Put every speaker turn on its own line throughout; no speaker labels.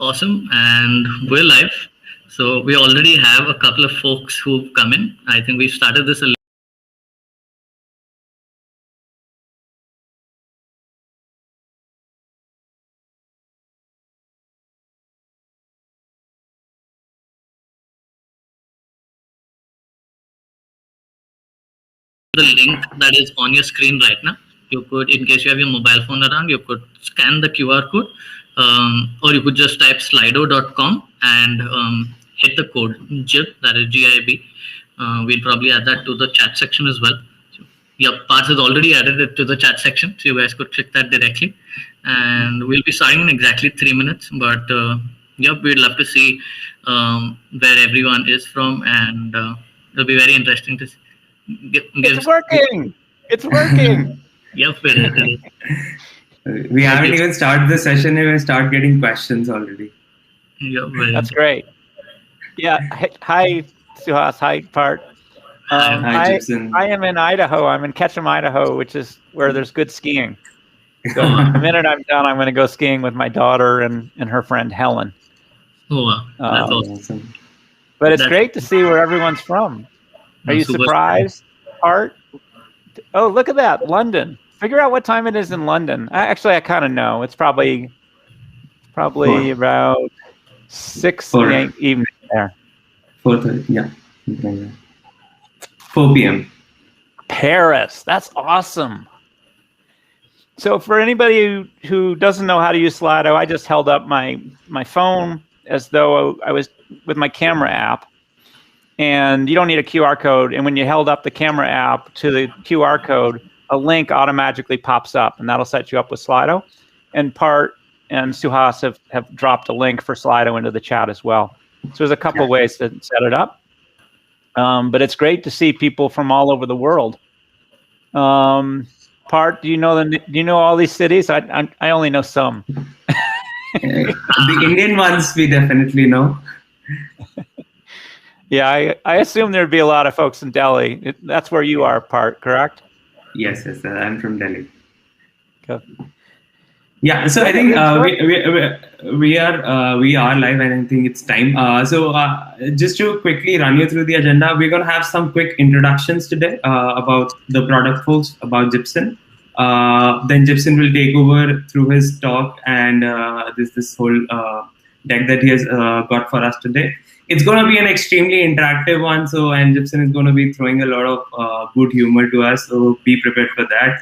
Awesome, and we're live. So we already have a couple of folks who've come in. I think we started this a the link that is on your screen right now. You could, in case you have your mobile phone around, you could scan the QR code, or you could just type slido.com and hit the code GIB, that is GIB. We'll probably add that to the chat section as well. So, yeah, Parth has already added it to the chat section, so you guys could click that directly. And we'll be starting in exactly 3 minutes. But yeah, we'd love to see where everyone is from, and it'll be very interesting to see.
It's working. It's working.
Yep,
we haven't even started the session and we start getting questions already.
Yep,
that's great. Yeah. Hi, Suhas. Hi, Parth.
Hi, Gibson.
I am in Idaho. I'm in Ketchum, Idaho, which is where there's good skiing. So the minute I'm done, I'm going to go skiing with my daughter and her friend Helen.
Oh, wow. That's awesome.
But it's great to see where everyone's from. Are you surprised, Art? Oh, look at that, London. Figure out what time it is in London. I kind of know. It's probably about 6 in the evening there.
4:30, yeah. 4 p.m.
Paris. That's awesome. So for anybody who doesn't know how to use Slido, I just held up my phone as though I was with my camera app. And you don't need a QR code. And when you held up the camera app to the QR code, a link automatically pops up, and that'll set you up with Slido. And Parth and Suhas have dropped a link for Slido into the chat as well. So there's a couple ways to set it up. But it's great to see people from all over the world. Parth, do you know all these cities? I only know some.
The Indian ones we definitely know.
Yeah, I assume there'd be a lot of folks in Delhi. That's where you are, Parth, correct?
Yes, I'm from Delhi.
Okay.
Yeah, so I think we are live, and I think it's time. So just to quickly run you through the agenda, we're gonna have some quick introductions today about the product folks, about Gibson. Then Gibson will take over through his talk and this whole deck that he has got for us today. It's going to be an extremely interactive one, and Gibson is going to be throwing a lot of good humor to us, so be prepared for that.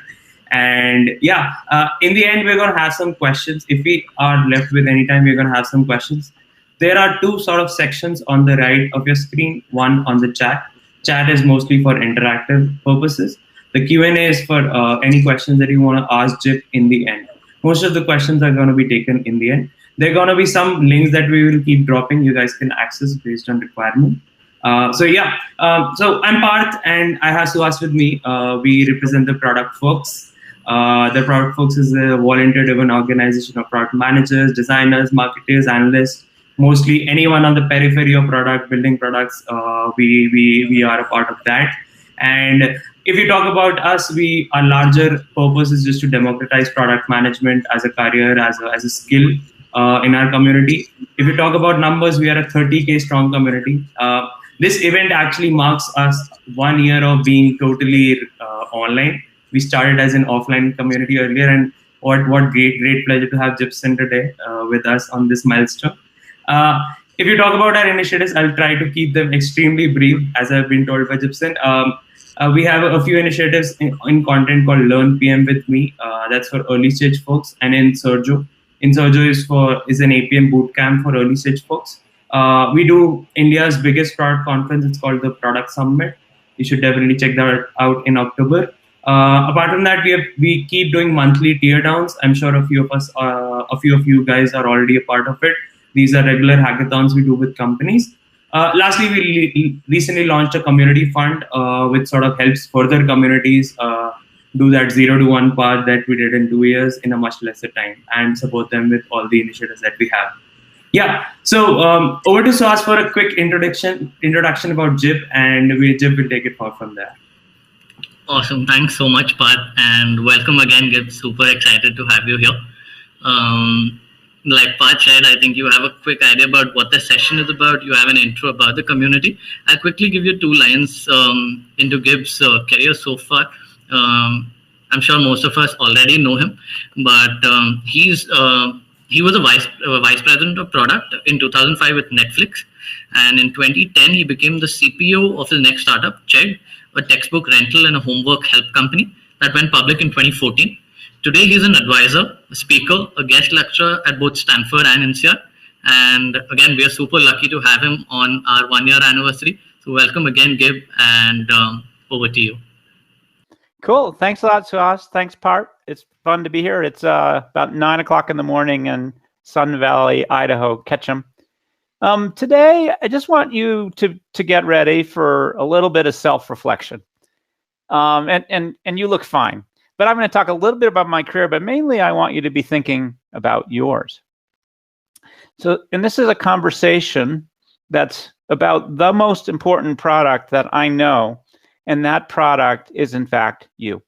And yeah, in the end, we're going to have some questions. If we are left with any time, we're going to have some questions. There are two sort of sections on the right of your screen, one on the chat. Chat is mostly for interactive purposes. The Q&A is for any questions that you want to ask Jib in the end. Most of the questions are going to be taken in the end. There are going to be some links that we will keep dropping. You guys can access based on requirement. So I'm Parth, and I have Suhas with me. We represent the Product Folks. The Product Folks is a volunteer-driven organization of product managers, designers, marketers, analysts, mostly anyone on the periphery of product, building products. We are a part of that. And if you talk about us, our larger purpose is just to democratize product management as a career, as a skill. In our community. If you talk about numbers, we are a 30K strong community. This event actually marks us 1 year of being totally online. We started as an offline community earlier, and what great pleasure to have Gibson today with us on this milestone. If you talk about our initiatives, I'll try to keep them extremely brief, as I've been told by Gibson. We have a few initiatives in content called Learn PM with Me. That's for early stage folks, and in Sergio. Sergio is an APM bootcamp for early stage folks. We do India's biggest product conference. It's called the Product Summit. You should definitely check that out in October. Apart from that, we keep doing monthly tear downs. I'm sure a few of you guys are already a part of it. These are regular hackathons we do with companies. Lastly, we recently launched a community fund which sort of helps further communities do that 0 to 1 path that we did in 2 years in a much lesser time, and support them with all the initiatives that we have. Yeah, so over to Suhas for a quick introduction about Jib, and Jib will take it forward from there.
Awesome, thanks so much, Parth, and welcome again, Gib. Super excited to have you here. like Pat said, I think you have a quick idea about what the session is about. You have an intro about the community. I'll quickly give you two lines into Gibbs' career so far. I'm sure most of us already know him, but he was a vice president of product in 2005 with Netflix, and in 2010 he became the CPO of his next startup, Chegg, a textbook rental and a homework help company that went public in 2014. Today, he's an advisor, a speaker, a guest lecturer at both Stanford and INSEAD. And again, we are super lucky to have him on our 1 year anniversary. So, welcome again, Gib, and over to you.
Cool. Thanks a lot, Suhas. Thanks, Part. It's fun to be here. It's about 9 o'clock in the morning in Sun Valley, Idaho, Ketchum. Today, I just want you to get ready for a little bit of self-reflection. And you look fine. But I'm going to talk a little bit about my career, but mainly I want you to be thinking about yours. So, and this is a conversation that's about the most important product that I know, and that product is in fact you.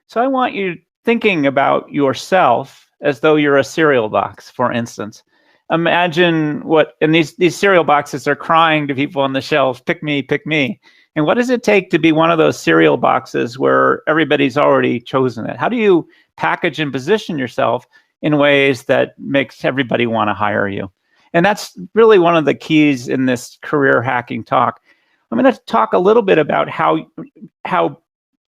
So I want you thinking about yourself as though you're a cereal box, for instance. Imagine and these cereal boxes are crying to people on the shelves, pick me, pick me. And what does it take to be one of those cereal boxes where everybody's already chosen it? How do you package and position yourself in ways that makes everybody want to hire you? And that's really one of the keys in this career hacking talk. I'm going to talk a little bit about how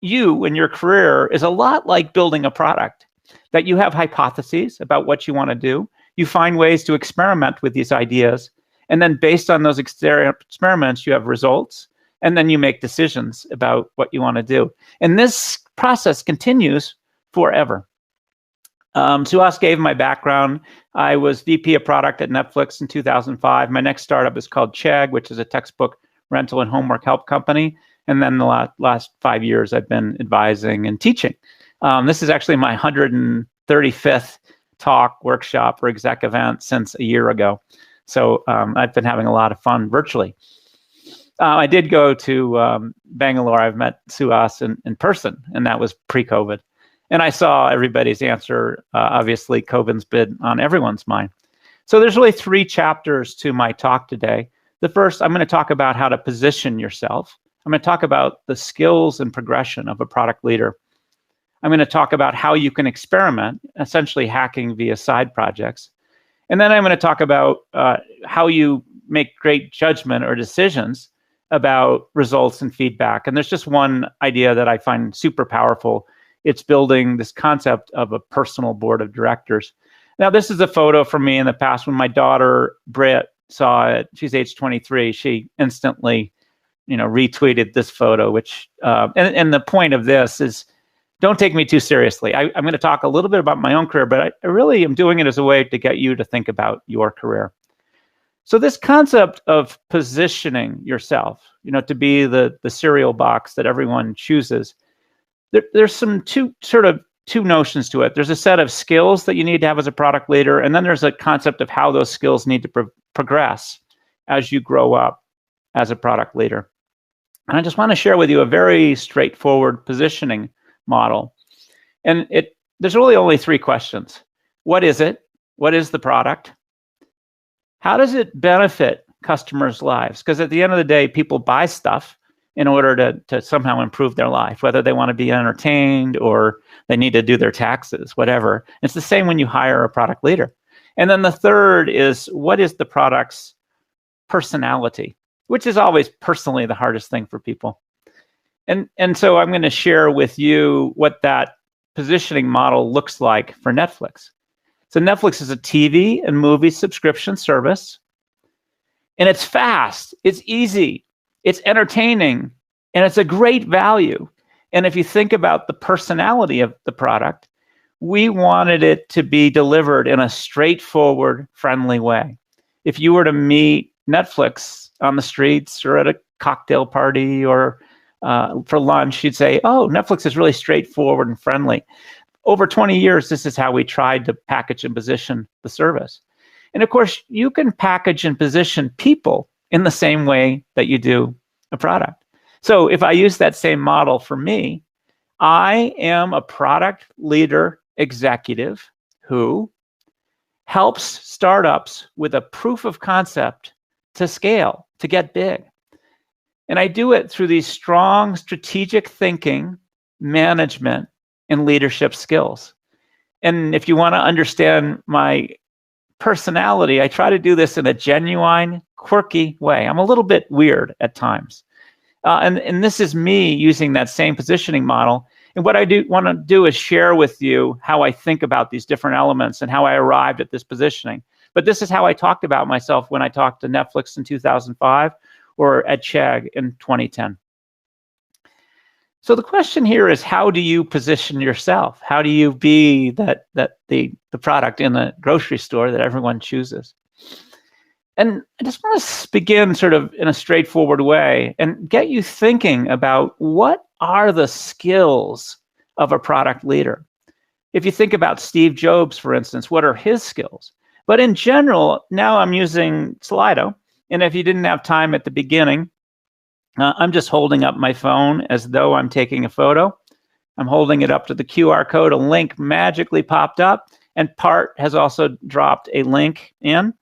you and your career is a lot like building a product, that you have hypotheses about what you want to do. You find ways to experiment with these ideas. And then based on those experiments, you have results. And then you make decisions about what you want to do. And this process continues forever. Suhas gave my background. I was VP of product at Netflix in 2005. My next startup is called Chegg, which is a textbook rental and homework help company. And then the last 5 years, I've been advising and teaching. This is actually my 135th talk, workshop, or exec event since a year ago. So I've been having a lot of fun virtually. I did go to Bangalore. I've met Suhas in person, and that was pre-COVID. And I saw everybody's answer. Obviously, COVID's been on everyone's mind. So there's really 3 chapters to my talk today. The first, I'm going to talk about how to position yourself. I'm going to talk about the skills and progression of a product leader. I'm going to talk about how you can experiment, essentially hacking via side projects. And then I'm going to talk about how you make great judgment or decisions about results and feedback. And there's just one idea that I find super powerful. It's building this concept of a personal board of directors. Now, this is a photo from me in the past when my daughter, Britt, saw it. She's age 23. She instantly, retweeted this photo, which, and the point of this is, don't take me too seriously. I'm going to talk a little bit about my own career, but I really am doing it as a way to get you to think about your career. So this concept of positioning yourself, to be the cereal box that everyone chooses, there's two notions to it. There's a set of skills that you need to have as a product leader, and then there's a concept of how those skills need to progress as you grow up as a product leader. And I just want to share with you a very straightforward positioning model. And there's really only 3 questions. What is it? What is the product? How does it benefit customers' lives? Because at the end of the day, people buy stuff in order to somehow improve their life, whether they want to be entertained or they need to do their taxes, whatever. It's the same when you hire a product leader. And then the third is, what is the product's personality, which is always personally the hardest thing for people. And so I'm going to share with you what that positioning model looks like for Netflix. So Netflix is a TV and movie subscription service, and it's fast, it's easy, it's entertaining, and it's a great value. And if you think about the personality of the product, we wanted it to be delivered in a straightforward, friendly way. If you were to meet Netflix on the streets or at a cocktail party or for lunch, you'd say, oh, Netflix is really straightforward and friendly. Over 20 years, this is how we tried to package and position the service. And of course, you can package and position people in the same way that you do a product. So if I use that same model for me, I am a product leader executive who helps startups with a proof of concept to scale, to get big. And I do it through these strong strategic thinking, management, and leadership skills. And if you want to understand my personality, I try to do this in a genuine, quirky way. I'm a little bit weird at times. And this is me using that same positioning model. And what I do want to do is share with you how I think about these different elements and how I arrived at this positioning. But this is how I talked about myself when I talked to Netflix in 2005 or at Chegg in 2010. So the question here is, how do you position yourself? How do you be the product in the grocery store that everyone chooses? And I just want to begin sort of in a straightforward way and get you thinking about what are the skills of a product leader. If you think about Steve Jobs, for instance, what are his skills? But in general, now I'm using Slido. And if you didn't have time at the beginning, I'm just holding up my phone as though I'm taking a photo. I'm holding it up to the QR code. A link magically popped up, and Part has also dropped a link in.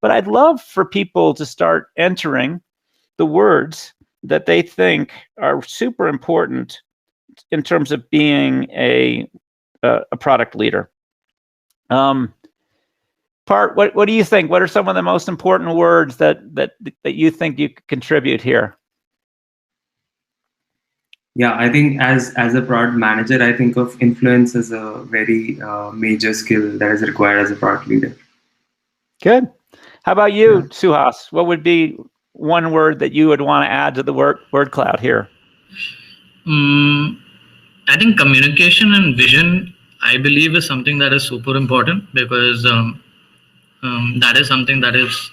But I'd love for people to start entering the words that they think are super important in terms of being a product leader. Part, what do you think? What are some of the most important words that you think you could contribute here?
Yeah, I think as a product manager, I think of influence as a very major skill that is required as a product leader.
Good. How about you, Suhas? What would be one word that you would want to add to the word cloud here?
I think communication and vision, I believe, is something that is super important, because that is something that is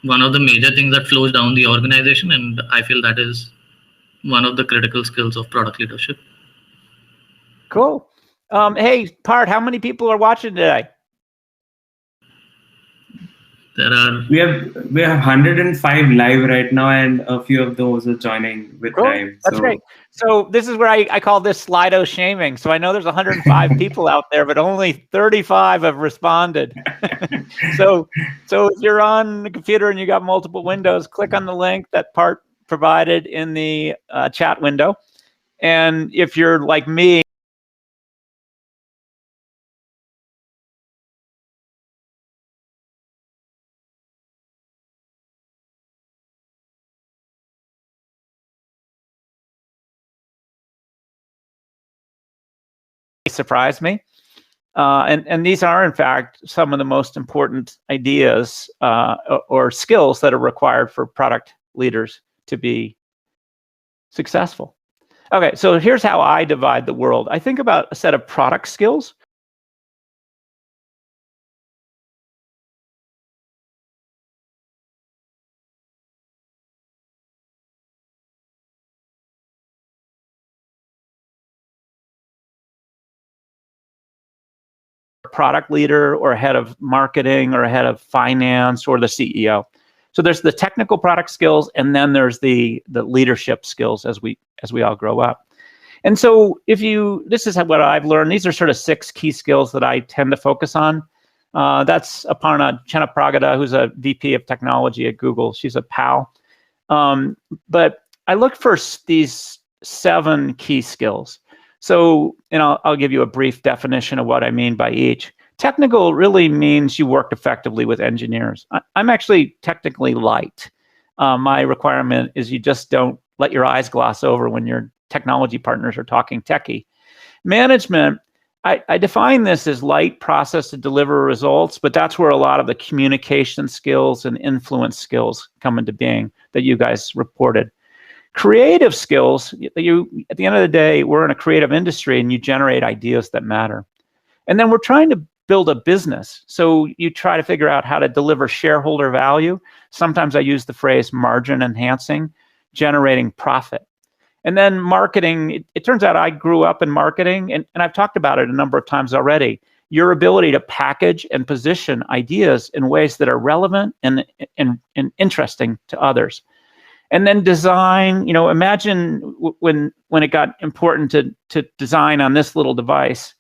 one of the major things that flows down the organization, and I feel that is one of the critical skills of product leadership.
Cool. Hey, Part, how many people are watching today?
We have 105 live right now, and a few of those are joining with time.
That's great. So this is where I call this Slido shaming. So I know there's 105 people out there, but only 35 have responded. So if you're on the computer and you got multiple windows, click on the link that Part provided in the chat window. And if you're like me, surprised me. And these are, in fact, some of the most important ideas or skills that are required for product leaders to be successful. Okay, so here's how I divide the world. I think about a set of product skills. Product leader or a head of marketing or a head of finance or the CEO. So there's the technical product skills, and then there's the leadership skills as we all grow up. And so this is what I've learned. These are sort of 6 key skills that I tend to focus on. That's Aparna Channapragada, who's a VP of technology at Google. She's a pal. But I look for these 7 key skills. So, and I'll give you a brief definition of what I mean by each. Technical really means you work effectively with engineers. I'm actually technically light. My requirement is you just don't let your eyes gloss over when your technology partners are talking techie. Management, I define this as light process to deliver results, but that's where a lot of the communication skills and influence skills come into being that you guys reported. Creative skills, at the end of the day, we're in a creative industry and you generate ideas that matter. And then we're trying to build a business. So you try to figure out how to deliver shareholder value. Sometimes I use the phrase margin enhancing, generating profit. And then marketing, it turns out I grew up in marketing, and I've talked about it a number of times already. Your ability to package and position ideas in ways that are relevant and interesting to others. And then design, imagine when it got important to design on this little device,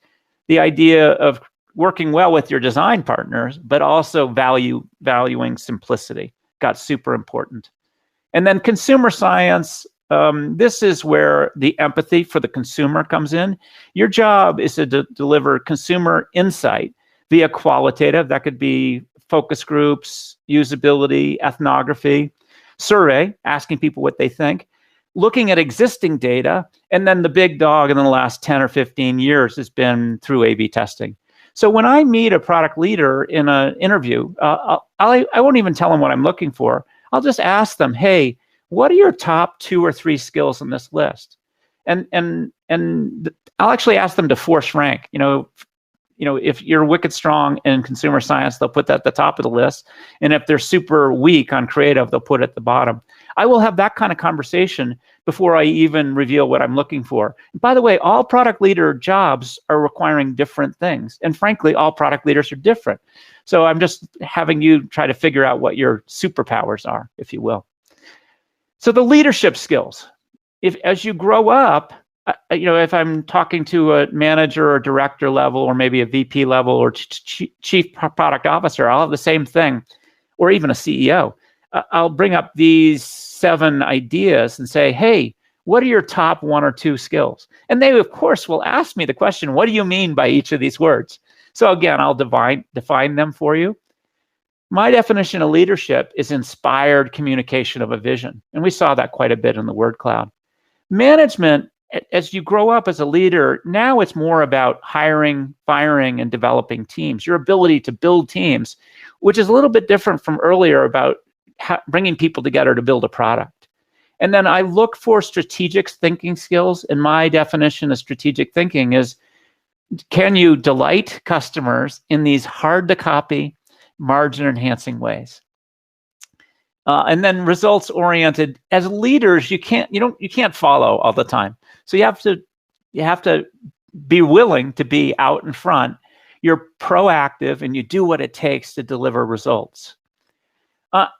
the idea of working well with your design partners, but also valuing simplicity got super important. And then consumer science, this is where the empathy for the consumer comes in. Your job is to deliver consumer insight via qualitative. That could be focus groups, usability, ethnography, survey, asking people what they think, looking at existing data, and then the big dog in the last 10 or 15 years has been through A/B testing. So when I meet a product leader in an interview, I won't even tell them what I'm looking for. I'll just ask them, hey, what are your top 2 or 3 skills on this list? And I'll actually ask them to force rank. If you're wicked strong in consumer science, they'll put that at the top of the list. And if they're super weak on creative, they'll put it at the bottom. I will have that kind of conversation before I even reveal what I'm looking for. And by the way, all product leader jobs are requiring different things. And frankly, all product leaders are different. So I'm just having you try to figure out what your superpowers are, if you will. So the leadership skills, as you grow up, if I'm talking to a manager or director level, or maybe a VP level or chief product officer, I'll have the same thing, or even a CEO. I'll bring up these 7 ideas and say, hey, what are your top 1 or 2 skills? And they, of course, will ask me the question, what do you mean by each of these words? So again, I'll define them for you. My definition of leadership is inspired communication of a vision. And we saw that quite a bit in the word cloud. Management, as you grow up as a leader, now it's more about hiring, firing, and developing teams, your ability to build teams, which is a little bit different from earlier about bringing people together to build a product. And then I look for strategic thinking skills. And my definition of strategic thinking is, can you delight customers in these hard to copy, margin enhancing ways? And then results oriented. As leaders, you can't follow all the time. So you have to be willing to be out in front. You're proactive and you do what it takes to deliver results.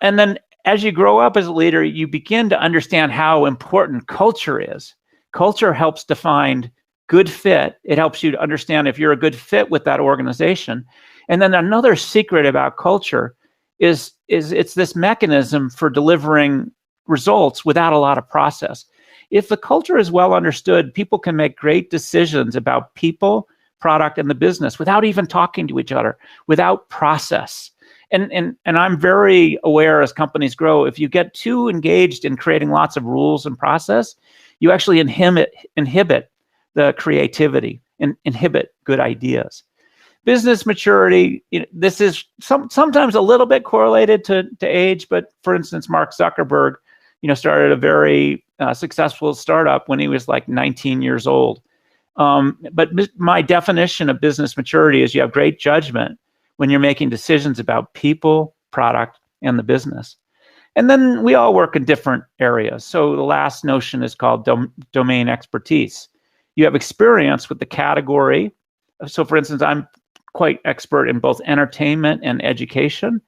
And then as you grow up as a leader, you begin to understand how important culture is. Culture helps define good fit. It helps you to understand if you're a good fit with that organization. And then another secret about culture is it's this mechanism for delivering results without a lot of process. If the culture is well understood, people can make great decisions about people, product, and the business without even talking to each other, without process. And I'm very aware as companies grow, if you get too engaged in creating lots of rules and process, you actually inhibit the creativity and inhibit good ideas. Business maturity, this is sometimes a little bit correlated to age, but for instance, Mark Zuckerberg, started a very successful startup when he was like 19 years old. But my definition of business maturity is you have great judgment when you're making decisions about people, product, and the business. And then we all work in different areas. So the last notion is called domain expertise. You have experience with the category. So for instance, I'm quite expert in both entertainment and education.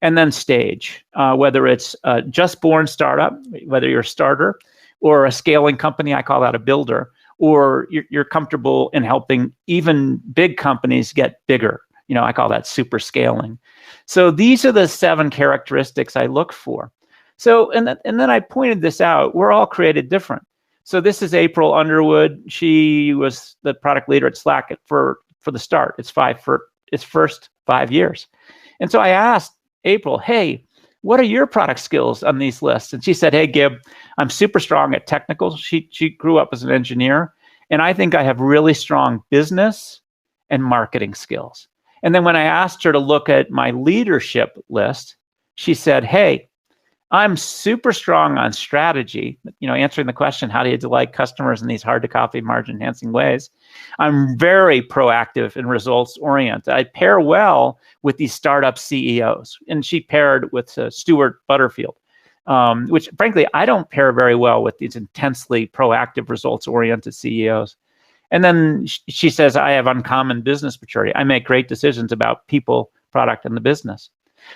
And then stage, whether it's a just born startup, whether you're a starter, or a scaling company, I call that a builder, or you're comfortable in helping even big companies get bigger. I call that super scaling. So these are the 7 characteristics I look for. So, and then I pointed this out, we're all created different. So this is April Underwood. She was the product leader at Slack for the start. It's first 5 years. And so I asked April, hey, what are your product skills on these lists? And she said, hey, Gib, I'm super strong at technical. She grew up as an engineer. And I think I have really strong business and marketing skills. And then when I asked her to look at my leadership list, she said, hey, I'm super strong on strategy, answering the question, how do you delight customers in these hard to copy, margin enhancing ways? I'm very proactive and results oriented. I pair well with these startup CEOs. And she paired with Stuart Butterfield, which frankly, I don't pair very well with these intensely proactive results oriented CEOs. And then she says, I have uncommon business maturity. I make great decisions about people, product, and the business.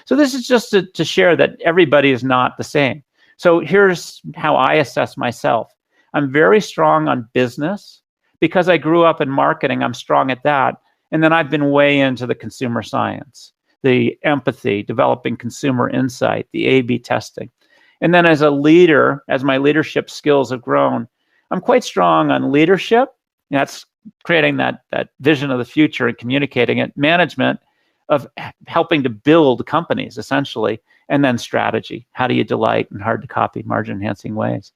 So this is just to share that everybody is not the same. So here's how I assess myself. I'm very strong on business. Because I grew up in marketing, I'm strong at that. And then I've been way into the consumer science, the empathy, developing consumer insight, the A/B testing. And then as a leader, as my leadership skills have grown, I'm quite strong on leadership. That's creating that vision of the future and communicating it. Management, of helping to build companies, essentially. And then strategy. How do you delight in hard to copy, margin enhancing ways?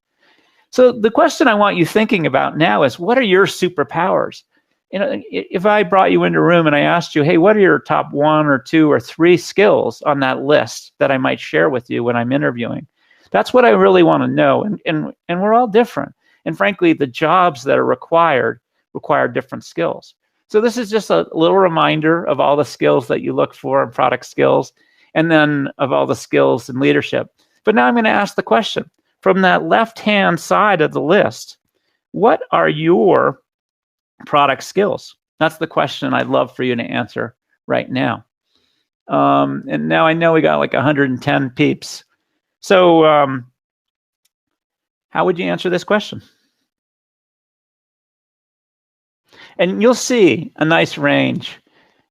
So the question I want you thinking about now is, what are your superpowers? If I brought you into a room and I asked you, hey, what are your top 1 or 2 or 3 skills on that list that I might share with you when I'm interviewing? That's what I really want to know. And we're all different. And frankly, the jobs that are require different skills. So this is just a little reminder of all the skills that you look for in product skills, and then of all the skills in leadership. But now I'm going to ask the question, from that left-hand side of the list, what are your product skills? That's the question I'd love for you to answer right now. And now I know we got like 110 peeps. So how would you answer this question? And you'll see a nice range.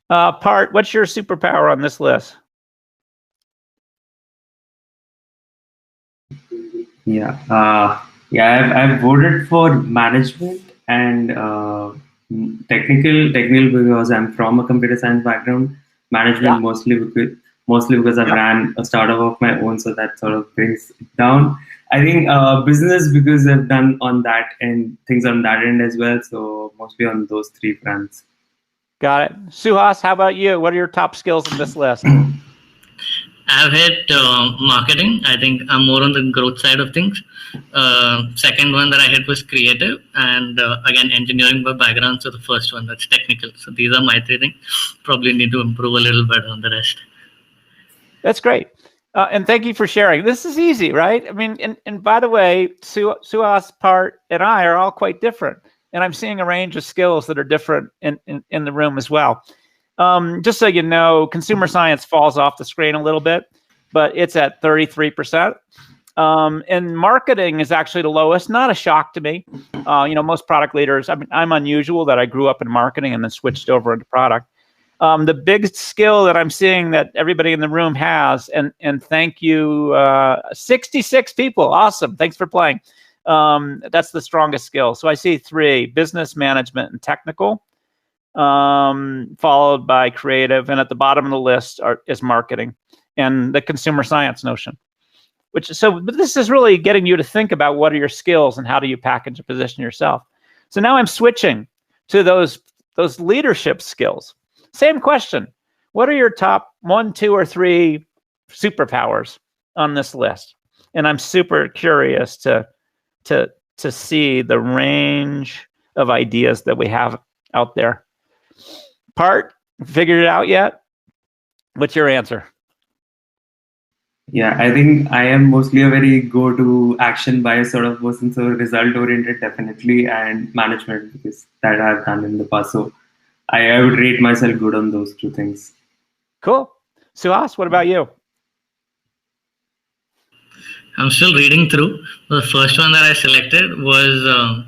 Part, what's your superpower on this list?
I've voted for management and technical because I'm from a computer science background. Management mostly because I ran a startup of my own, so that sort of brings it down. I think business because I've done on that and things on that end as well. So mostly on those 3 fronts.
Got it. Suhas, how about you? What are your top skills on this list?
I've hit marketing. I think I'm more on the growth side of things. Second one that I hit was creative, and again, engineering by background. So the first one, that's technical. So these are my 3 things. Probably need to improve a little better on the rest.
That's great. And thank you for sharing. This is easy, right? I mean, and by the way, Suhas, Part, and I are all quite different. And I'm seeing a range of skills that are different in the room as well. Just so you know, consumer science falls off the screen a little bit, but it's at 33%. And marketing is actually the lowest. Not a shock to me. Most product leaders, I'm unusual that I grew up in marketing and then switched over into product. The big skill that I'm seeing that everybody in the room has, and thank you, 66 people. Awesome. Thanks for playing. That's the strongest skill. So I see 3, business management and technical, followed by creative. And at the bottom of the list is marketing and the consumer science notion. But this is really getting you to think about what are your skills and how do you package and position yourself. So now I'm switching to those leadership skills. Same question. What are your top 1, 2, or 3 superpowers on this list? And I'm super curious to see the range of ideas that we have out there. Part, figured it out yet? What's your answer?
Yeah, I think I am mostly a very go-to action bias sort of person. So result-oriented, definitely, and management, because that I've done in the past. So I would rate myself good on those 2 things.
Cool. Suhas, what about you?
I'm still reading through. The first one that I selected was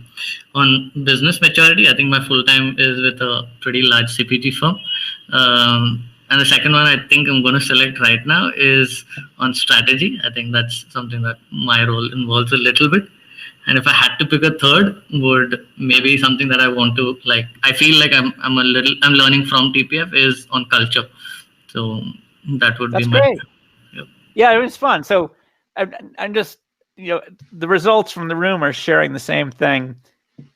on business maturity. I think my full-time is with a pretty large CPG firm. And the second one I think I'm going to select right now is on strategy. I think that's something that my role involves a little bit. And if I had to pick a third, would maybe something that I want to, like, I feel like I'm learning from TPF is on culture. So that would be my.
Great. Yep. Yeah, it was fun. So I'm just, the results from the room are sharing the same thing.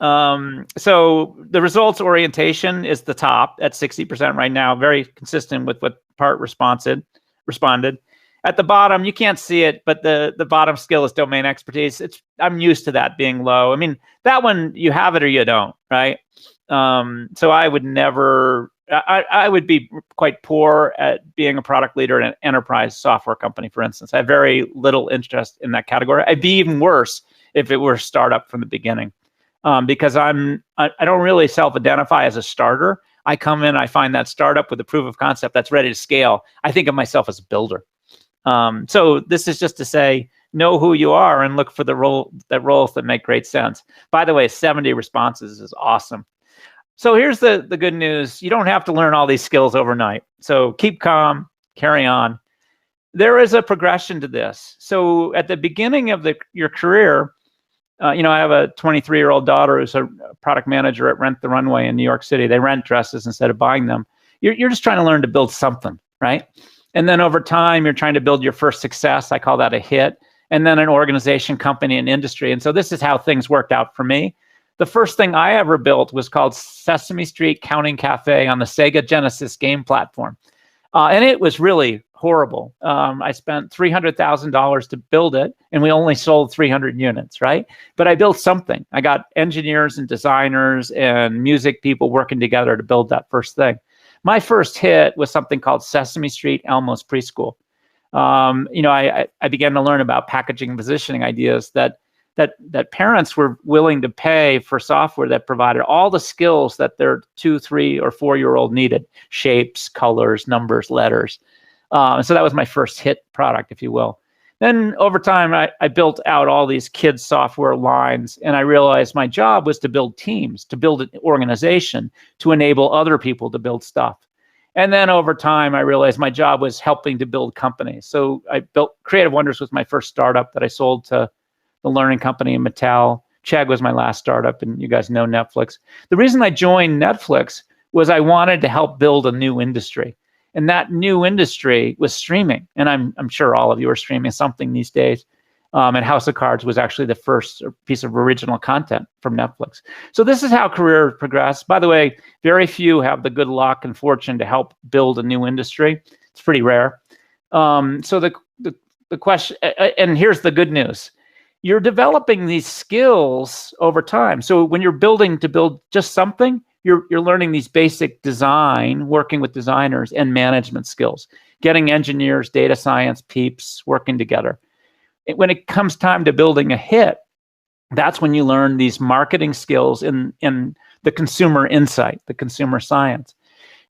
So the results orientation is the top at 60% right now, very consistent with what Part responded. At the bottom, you can't see it, but the bottom skill is domain expertise. I'm used to that being low. I mean, that one, you have it or you don't, right? So I would never, I would be quite poor at being a product leader in an enterprise software company, for instance. I have very little interest in that category. I'd be even worse if it were a startup from the beginning. Because I don't really self-identify as a starter. I come in, I find that startup with a proof of concept that's ready to scale. I think of myself as a builder. So this is just to say, know who you are and look for the roles that make great sense. By the way, 70 responses is awesome. So here's the good news. You don't have to learn all these skills overnight. So keep calm, carry on. There is a progression to this. So at the beginning of your career, I have a 23-year-old daughter who's a product manager at Rent the Runway in New York City. They rent dresses instead of buying them. You're just trying to learn to build something, right? And then over time, you're trying to build your first success. I call that a hit. And then an organization, company, and industry. And so this is how things worked out for me. The first thing I ever built was called Sesame Street Counting Cafe on the Sega Genesis game platform. And it was really horrible. I spent $300,000 to build it, and we only sold 300 units, right? But I built something. I got engineers and designers and music people working together to build that first thing. My first hit was something called Sesame Street Elmo's Preschool. I began to learn about packaging and positioning ideas that parents were willing to pay for software that provided all the skills that their 2, 3, or 4-year-old needed: shapes, colors, numbers, letters. So that was my first hit product, if you will. Then over time, I built out all these kids software lines, and I realized my job was to build teams, to build an organization, to enable other people to build stuff. And then over time, I realized my job was helping to build companies. So I built Creative Wonders was my first startup that I sold to the Learning Company and Mattel. Chegg was my last startup, and you guys know Netflix. The reason I joined Netflix was I wanted to help build a new industry. And that new industry was streaming. And I'm sure all of you are streaming something these days. And House of Cards was actually the first piece of original content from Netflix. So this is how careers progress. By the way, very few have the good luck and fortune to help build a new industry. It's pretty rare. So the question, and here's the good news. You're developing these skills over time. So when you're building to build just something, you're learning these basic design, working with designers, and management skills, getting engineers, data science peeps working together. When it comes time to building a hit, that's when you learn these marketing skills in the consumer insight, the consumer science.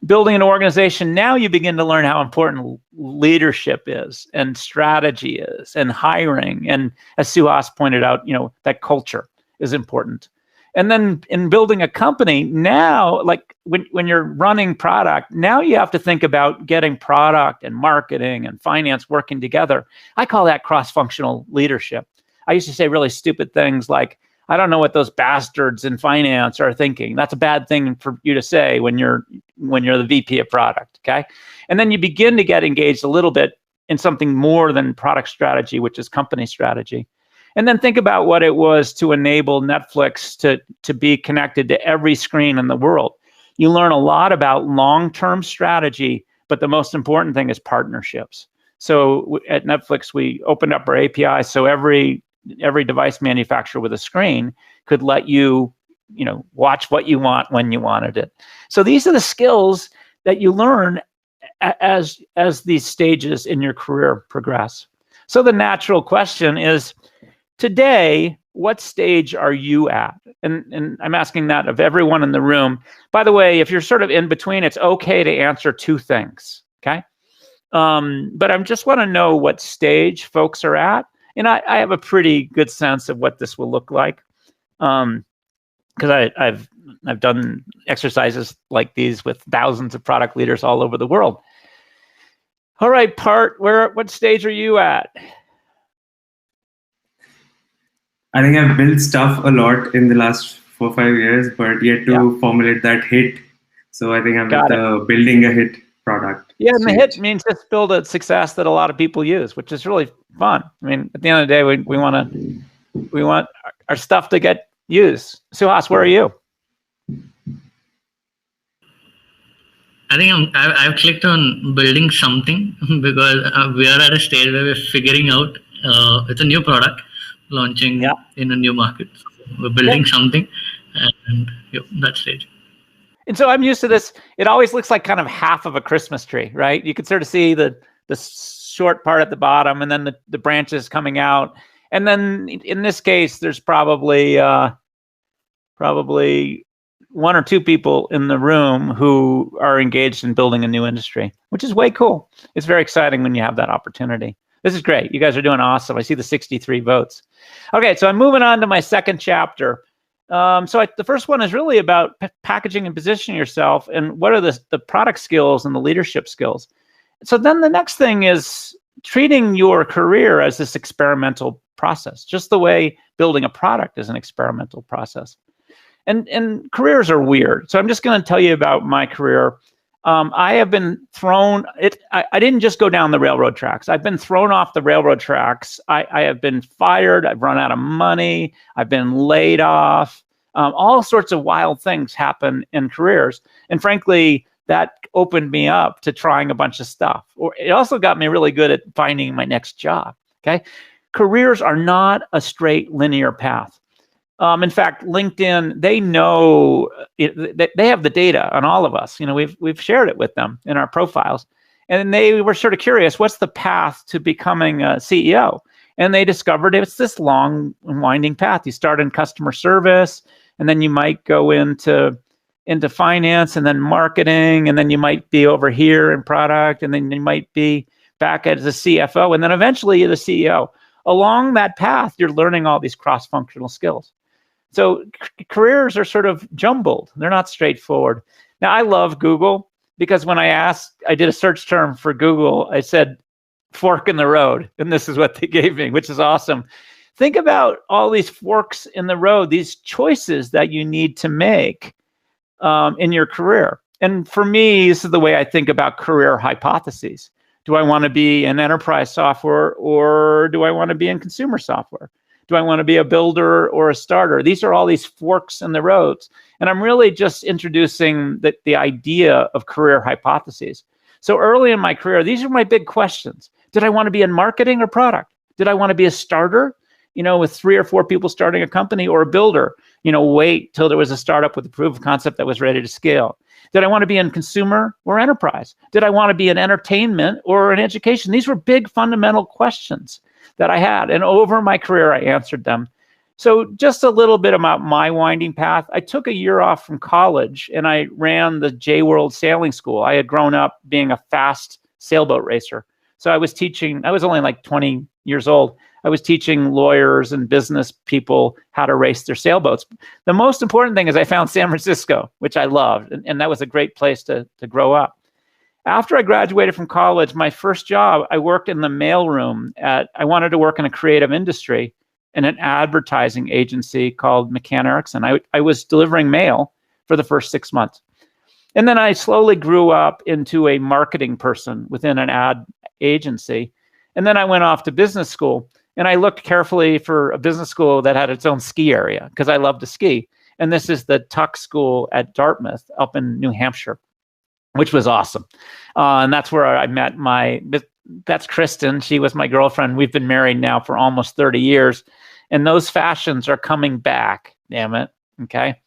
Building an organization, now you begin to learn how important leadership is, and strategy is, and hiring. And as Suhas pointed out, that culture is important. And then in building a company, now, like when you're running product, now you have to think about getting product and marketing and finance working together. I call that cross-functional leadership. I used to say really stupid things like, I don't know what those bastards in finance are thinking. That's a bad thing for you to say when you're the VP of product, okay? And then you begin to get engaged a little bit in something more than product strategy, which is company strategy. And then think about what it was to enable Netflix to be connected to every screen in the world. You learn a lot about long-term strategy, but the most important thing is partnerships. So at Netflix, we opened up our API so every device manufacturer with a screen could let you, watch what you want when you wanted it. So these are the skills that you learn as these stages in your career progress. So the natural question is, today, what stage are you at? And I'm asking that of everyone in the room. By the way, if you're sort of in between, it's okay to answer two things, okay? But I just want to know what stage folks are at. And I have a pretty good sense of what this will look like, because I've done exercises like these with thousands of product leaders all over the world. All right, Part, what stage are you at?
I think I've built stuff a lot in the last 4 or 5 years, but yet to formulate that hit. So I think I'm at the building a hit product.
Yeah, and the hit means just build a success that a lot of people use, which is really fun. I mean, at the end of the day, we want our stuff to get used. Suhas, where are you?
I think I've clicked on building something because we are at a stage where we're figuring out it's a new product launching in a new market. So we're building something, and that stage.
And so I'm used to this. It always looks like kind of half of a Christmas tree, right? You can sort of see the short part at the bottom, and then the branches coming out. And then in this case, there's probably 1 or 2 people in the room who are engaged in building a new industry, which is way cool. It's very exciting when you have that opportunity. This is great. You guys are doing awesome. I see the 63 votes. Okay, so I'm moving on to my second chapter. The first one is really about packaging and positioning yourself, and what are the product skills and the leadership skills. So then the next thing is treating your career as this experimental process, just the way building a product is an experimental process. And careers are weird. So I'm just going to tell you about my career. I have been thrown. I didn't just go down the railroad tracks. I've been thrown off the railroad tracks. I have been fired. I've run out of money. I've been laid off. All sorts of wild things happen in careers. And frankly, that opened me up to trying a bunch of stuff. Or it also got me really good at finding my next job. Okay, careers are not a straight linear path. In fact, LinkedIn, they know they have the data on all of us. We've shared it with them in our profiles, and they were sort of curious, what's the path to becoming a CEO? And they discovered it's this long and winding path. You start in customer service, and then you might go into finance, and then marketing, and then you might be over here in product, and then you might be back as a CFO, and then eventually you're the CEO. Along that path, you're learning all these cross-functional skills. So careers are sort of jumbled. They're not straightforward. Now, I love Google because when I did a search term for Google, I said fork in the road, and this is what they gave me, which is awesome. Think about all these forks in the road, these choices that you need to make in your career. And for me, this is the way I think about career hypotheses. Do I want to be in enterprise software, or do I want to be in consumer software? Do I want to be a builder or a starter? These are all these forks in the roads. And I'm really just introducing the idea of career hypotheses. So early in my career, these are my big questions. Did I want to be in marketing or product? Did I want to be a starter, with 3 or 4 people starting a company, or a builder, wait till there was a startup with a proof of concept that was ready to scale? Did I want to be in consumer or enterprise? Did I want to be in entertainment or in education? These were big fundamental questions that I had. And over my career, I answered them. So just a little bit about my winding path. I took a year off from college, and I ran the J-World Sailing School. I had grown up being a fast sailboat racer. So I was only like 20 years old. I was teaching lawyers and business people how to race their sailboats. The most important thing is I found San Francisco, which I loved, and that was a great place to grow up. After I graduated from college, my first job, I worked in the mailroom I wanted to work in a creative industry in an advertising agency called McCann Erickson. I was delivering mail for the first 6 months. And then I slowly grew up into a marketing person within an ad agency. And then I went off to business school, and I looked carefully for a business school that had its own ski area because I love to ski. And this is the Tuck School at Dartmouth up in New Hampshire, which was awesome. And that's where I met that's Kristen. She was my girlfriend. We've been married now for almost 30 years. And those fashions are coming back, damn it. Okay.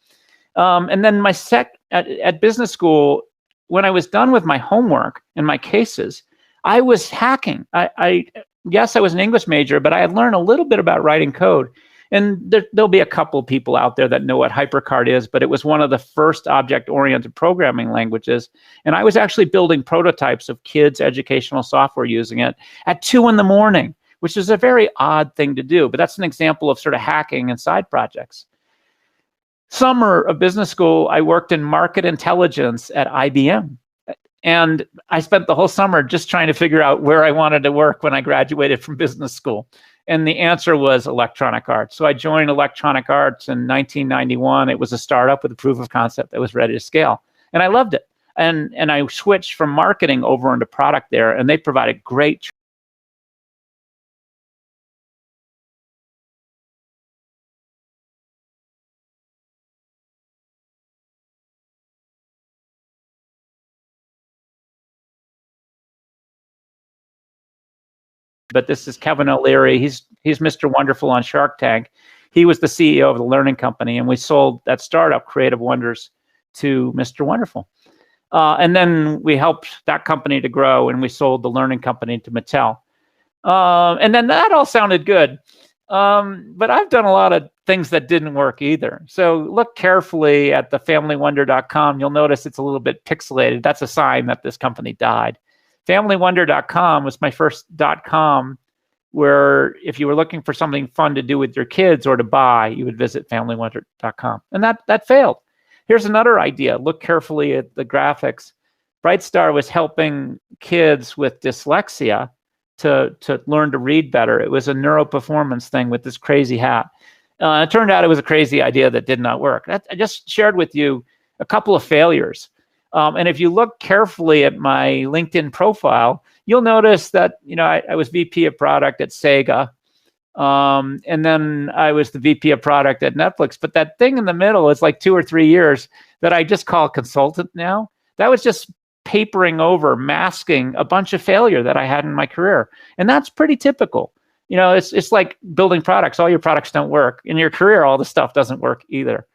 And then at business school, when I was done with my homework and my cases, I was hacking. Yes, I was an English major, but I had learned a little bit about writing code. And there'll be a couple people out there that know what HyperCard is, but it was one of the first object-oriented programming languages. And I was actually building prototypes of kids' educational software using it at 2 a.m, which is a very odd thing to do. But that's an example of sort of hacking and side projects. Summer of business school, I worked in market intelligence at IBM. And I spent the whole summer just trying to figure out where I wanted to work when I graduated from business school. And the answer was Electronic Arts. So I joined Electronic Arts in 1991. It was a startup with a proof of concept that was ready to scale. And I loved it. And I switched from marketing over into product there, and they provided great but this is Kevin O'Leary. He's Mr. Wonderful on Shark Tank. He was the CEO of the Learning Company, and we sold that startup, Creative Wonders, to Mr. Wonderful. And then we helped that company to grow, and we sold the Learning Company to Mattel. And then that all sounded good. But I've done a lot of things that didn't work either. So look carefully at thefamilywonder.com. You'll notice it's a little bit pixelated. That's a sign that this company died. Familywonder.com was my first .com where if you were looking for something fun to do with your kids or to buy, you would visit familywonder.com. And that failed. Here's another idea. Look carefully at the graphics. Brightstar was helping kids with dyslexia to learn to read better. It was a neuroperformance thing with this crazy hat. It turned out it was a crazy idea that did not work. I just shared with you a couple of failures. And if you look carefully at my LinkedIn profile, you'll notice that, I was VP of product at Sega. And then I was the VP of product at Netflix. But that thing in the middle is like 2 or 3 years that I just call consultant now. That was just papering over, masking a bunch of failure that I had in my career. And that's pretty typical. It's like building products. All your products don't work. In your career, all the stuff doesn't work either.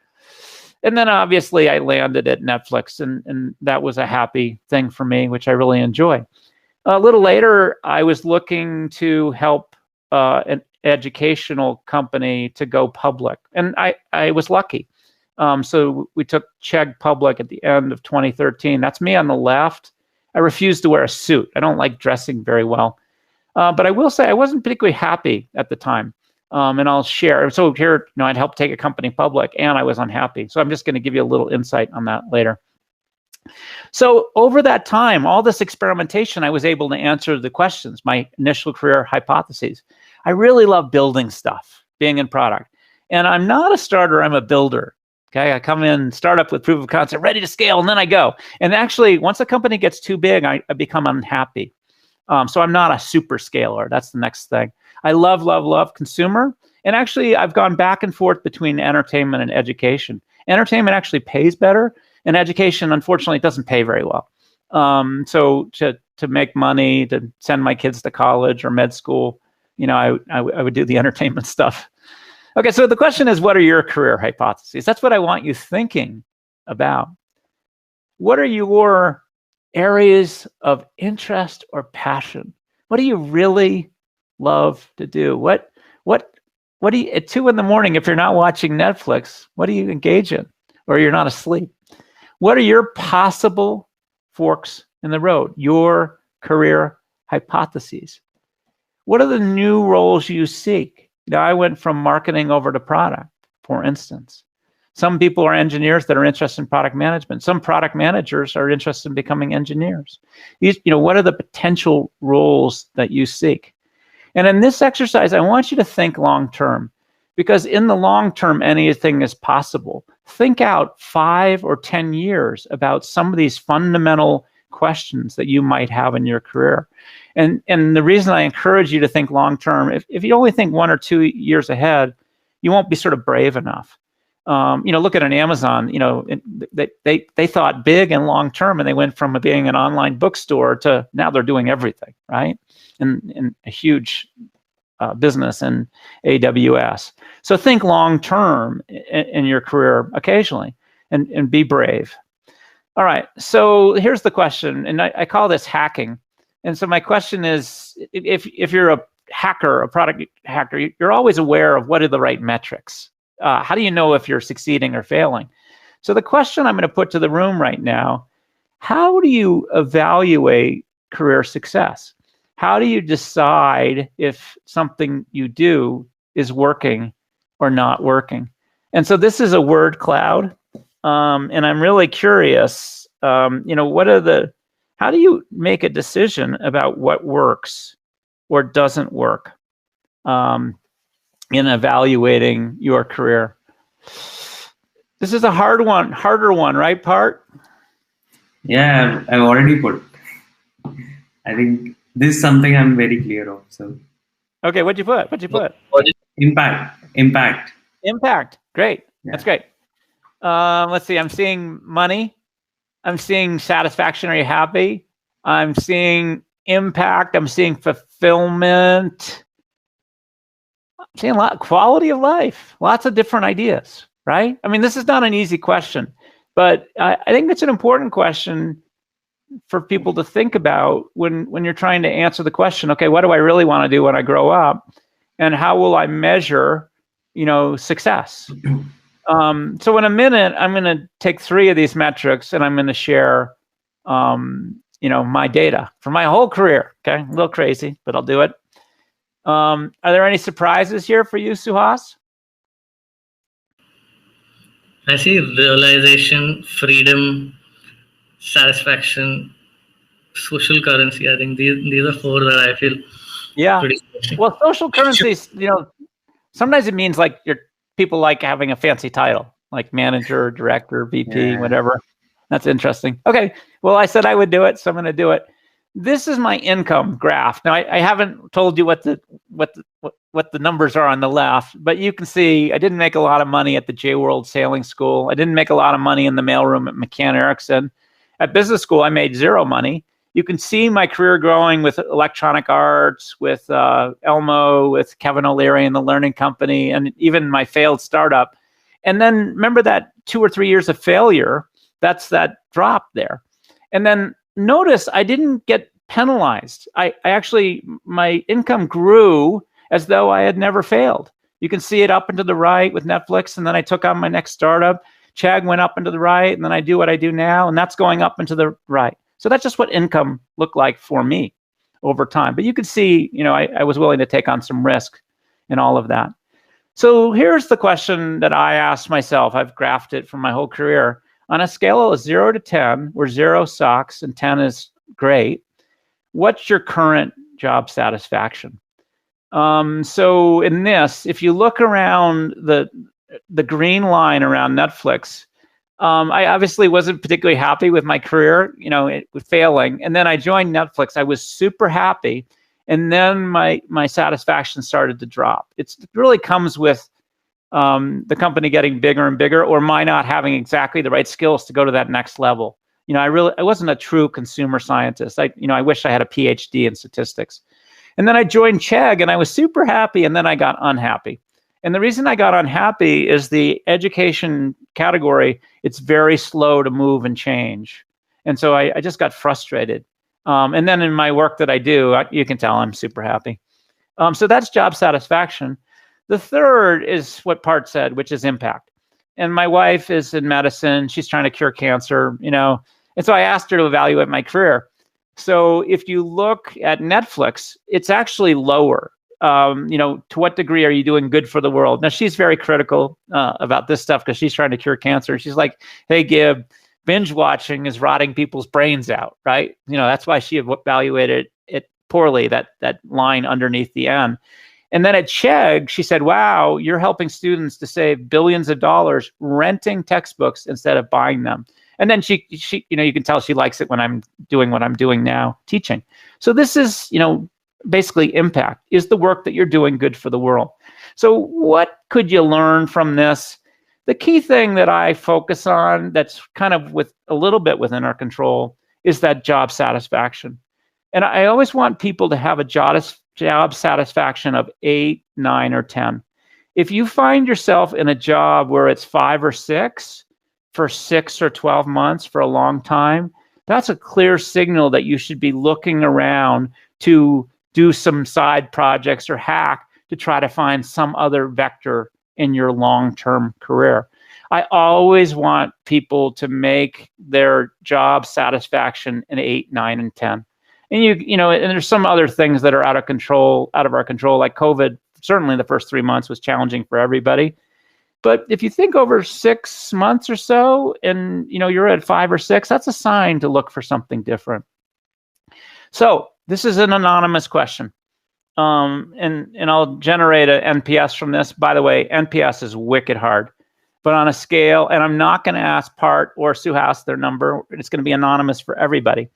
And then obviously I landed at Netflix, and that was a happy thing for me, which I really enjoy. A little later, I was looking to help an educational company to go public, and I was lucky. So we took Chegg public at the end of 2013. That's me on the left. I refused to wear a suit. I don't like dressing very well. But I will say I wasn't particularly happy at the time. And I'll share. So here, I'd helped take a company public, and I was unhappy. So I'm just going to give you a little insight on that later. So over that time, all this experimentation, I was able to answer the questions, my initial career hypotheses. I really love building stuff, being in product. And I'm not a starter, I'm a builder. Okay, I come in, start up with proof of concept, ready to scale, and then I go. And actually, once a company gets too big, I become unhappy. So I'm not a super scaler. That's the next thing. I love consumer. And actually, I've gone back and forth between entertainment and education. Entertainment actually pays better, and education, unfortunately, doesn't pay very well. So to make money, to send my kids to college or med school, I would do the entertainment stuff. Okay, so the question is, what are your career hypotheses? That's what I want you thinking about. What are your areas of interest or passion? What do you really love to do? What do you, at 2 a.m, if you're not watching Netflix, what do you engage in? Or you're not asleep? What are your possible forks in the road? Your career hypotheses. What are the new roles you seek? I went from marketing over to product, for instance. Some people are engineers that are interested in product management. Some product managers are interested in becoming engineers. What are the potential roles that you seek? And in this exercise, I want you to think long-term, because in the long term, anything is possible. Think out 5 or 10 years about some of these fundamental questions that you might have in your career. And the reason I encourage you to think long-term, if you only think 1 or 2 years ahead, you won't be sort of brave enough. Look at an Amazon, they thought big and long-term, and they went from being an online bookstore to now they're doing everything, right? And a huge business in AWS. So think long-term in your career occasionally and be brave. All right, so here's the question, and I call this hacking. And so my question is, if you're a hacker, a product hacker, you're always aware of what are the right metrics. How do you know if you're succeeding or failing? So the question I'm going to put to the room right now, how do you evaluate career success? How do you decide if something you do is working or not working? And so this is a word cloud. And I'm really curious, how do you make a decision about what works or doesn't work in evaluating your career? This is a harder one, right, Part?
Yeah, I've already put. I think this is something I'm very clear of. So.
Okay, what'd you put?
Impact.
Great.
Yeah.
That's great. Let's see. I'm seeing money. I'm seeing satisfaction. Are you happy? I'm seeing impact. I'm seeing fulfillment. I'm seeing a lot of quality of life. Lots of different ideas, right? I mean, this is not an easy question, but I think it's an important question for people to think about when you're trying to answer the question, okay, what do I really want to do when I grow up? And how will I measure, success? So in a minute, I'm going to take 3 of these metrics and I'm going to share, my data for my whole career. Okay, a little crazy, but I'll do it. Are there any surprises here for you, Suhas?
I see realization, freedom, satisfaction, social currency. I think these are four that I feel pretty interesting.
Well, social currency, sometimes it means like people like having a fancy title, like manager, director, VP, whatever. That's interesting. Okay. Well, I said I would do it, so I'm going to do it. This is my income graph. Now, I haven't told you what the numbers are on the left, but you can see I didn't make a lot of money at the J World Sailing School. I didn't make a lot of money in the mailroom at McCann Erickson. At business school, I made zero money. You can see my career growing with Electronic Arts, with Elmo, with Kevin O'Leary and the Learning Company, and even my failed startup. And then remember that 2 or 3 years of failure, that's that drop there. And then notice I didn't get penalized. I actually, my income grew as though I had never failed. You can see it up and to the right with Netflix, and then I took on my next startup. Chag went up and to the right, and then I do what I do now, and that's going up and to the right. So that's just what income looked like for me over time. But you could see, I was willing to take on some risk in all of that. So here's the question that I asked myself. I've graphed it for my whole career. On a scale of 0 to 10, where 0 sucks and 10 is great, what's your current job satisfaction? So in this, if you look around the green line around Netflix, I obviously wasn't particularly happy with my career, with failing. And then I joined Netflix. I was super happy. And then my satisfaction started to drop. It really comes with the company getting bigger and bigger, or my not having exactly the right skills to go to that next level. I wasn't a true consumer scientist. I wish I had a PhD in statistics. And then I joined Chegg and I was super happy, and then I got unhappy. And the reason I got unhappy is the education category, it's very slow to move and change. And so I just got frustrated. And then in my work that I do, you can tell I'm super happy. So that's job satisfaction. The third is what Part said, which is impact. And my wife is in medicine. She's trying to cure cancer, and so I asked her to evaluate my career. So if you look at Netflix, it's actually lower. To what degree are you doing good for the world? Now, she's very critical about this stuff because she's trying to cure cancer. She's like, hey, Gib, binge watching is rotting people's brains out, right? That's why she evaluated it poorly, that line underneath the N. And then at Chegg, she said, wow, you're helping students to save billions of dollars renting textbooks instead of buying them. And then she you can tell she likes it when I'm doing what I'm doing now, teaching. So this is, basically impact. Is the work that you're doing good for the world? So what could you learn from this? The key thing that I focus on that's kind of with a little bit within our control is that job satisfaction. And I always want people to have a job satisfaction of 8, 9, or 10. If you find yourself in a job where it's 5 or 6 for 6 or 12 months for a long time, that's a clear signal that you should be looking around to do some side projects or hack to try to find some other vector in your long-term career. I always want people to make their job satisfaction an 8, 9, and 10. And and there's some other things that are out of our control, like COVID. Certainly the first 3 months was challenging for everybody. But if you think over 6 months or so and you're at 5 or 6, that's a sign to look for something different. So this is an anonymous question. And I'll generate an NPS from this. By the way, NPS is wicked hard. But on a scale, and I'm not going to ask Part or Suhas their number. It's going to be anonymous for everybody.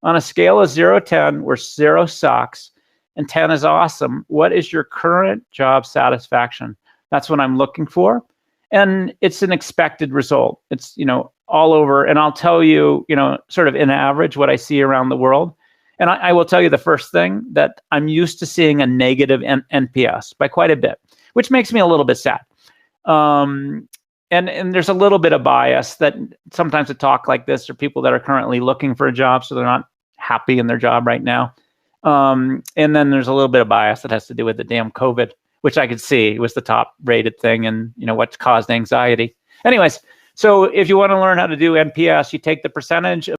On a scale of 0 to 10, where 0 sucks and 10 is awesome, what is your current job satisfaction? That's what I'm looking for. And it's an expected result. It's, all over. And I'll tell you, sort of in average, what I see around the world. And I will tell you the first thing, that I'm used to seeing a negative NPS by quite a bit, which makes me a little bit sad. And there's a little bit of bias that sometimes a talk like this are people that are currently looking for a job, so they're not happy in their job right now. And then there's a little bit of bias that has to do with the damn COVID, which I could see was the top rated thing and what caused anxiety. Anyways, so if you want to learn how to do NPS, you take the percentage of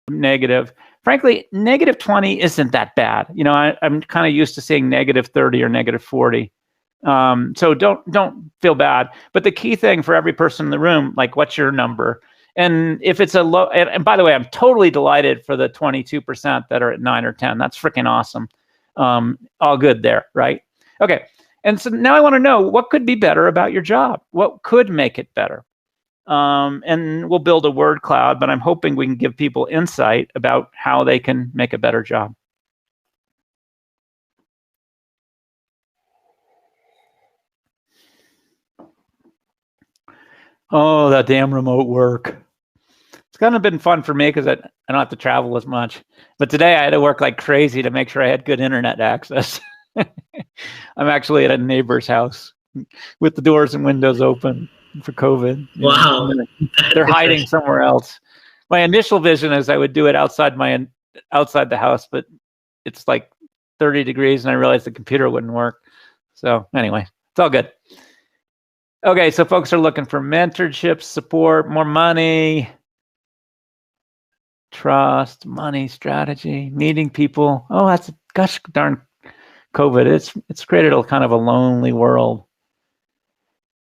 negative. Frankly, negative 20 isn't that bad. You know, I'm kind of used to seeing negative 30 or negative 40. So don't feel bad. But the key thing for every person in the room, like, what's your number? And if it's a low, and by the way, I'm totally delighted for the 22% that are at 9 or 10. That's freaking awesome. All good there, right? Okay. And so now I want to know, what could be better about your job? What could make it better? And we'll build a word cloud, but I'm hoping we can give people insight about how they can make a better job. Oh, that damn remote work. It's kind of been fun for me because I don't have to travel as much. But today I had to work like crazy to make sure I had good internet access. I'm actually at a neighbor's house with the doors and windows open for COVID.
Wow.
They're hiding somewhere else. My initial vision is I would do it outside the house, but it's like 30 degrees and I realized the computer wouldn't work. So anyway, it's all good. Okay, so folks are looking for mentorship, support, more money, trust, money, strategy, meeting people. Oh, that's gosh darn COVID. It's created a kind of a lonely world.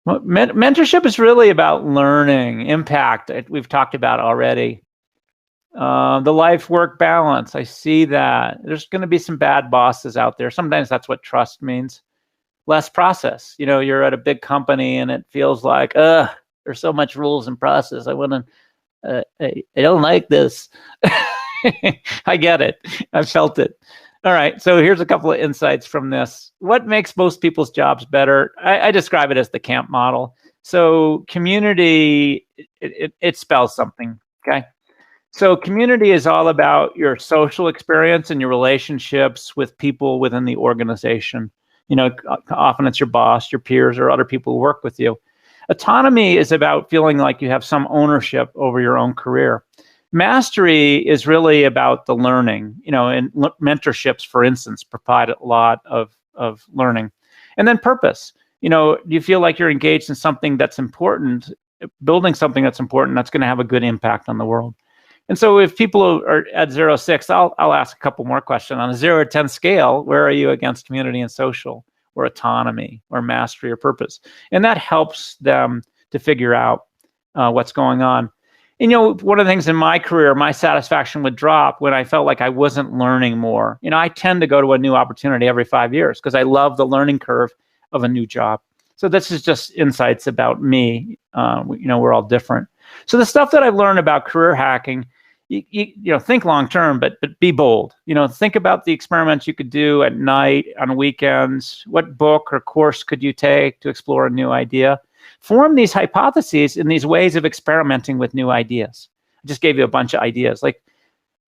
Well, mentorship is really about learning, impact. We've talked about already. The life-work balance. I see that. There's going to be some bad bosses out there. Sometimes that's what trust means. Less process. You know, you're at a big company and it feels like, there's so much rules and process. I don't like this. I get it. I've felt it. All right. So here's a couple of insights from this. What makes most people's jobs better? I describe it as the camp model. So community, it spells something. Okay. So community is all about your social experience and your relationships with people within the organization. You know, often it's your boss, your peers, or other people who work with you. Autonomy is about feeling like you have some ownership over your own career. Mastery is really about the learning, you know, and mentorships, for instance, provide a lot of learning. And then purpose, you know, you feel like you're engaged in something that's important, building something that's important, that's going to have a good impact on the world. And so if people are at 0 to 6, I'll ask a couple more questions. On a 0 to 10 scale, where are you against community and social, or autonomy, or mastery, or purpose? And that helps them to figure out what's going on. And, you know, one of the things in my career, my satisfaction would drop when I felt like I wasn't learning more. You know, I tend to go to a new opportunity every 5 years because I love the learning curve of a new job. So this is just insights about me. You know, we're all different. So the stuff that I've learned about career hacking, you know, think long term, but be bold. You know, think about the experiments you could do at night, on weekends. What book or course could you take to explore a new idea? Form these hypotheses in these ways of experimenting with new ideas. I just gave you a bunch of ideas, like,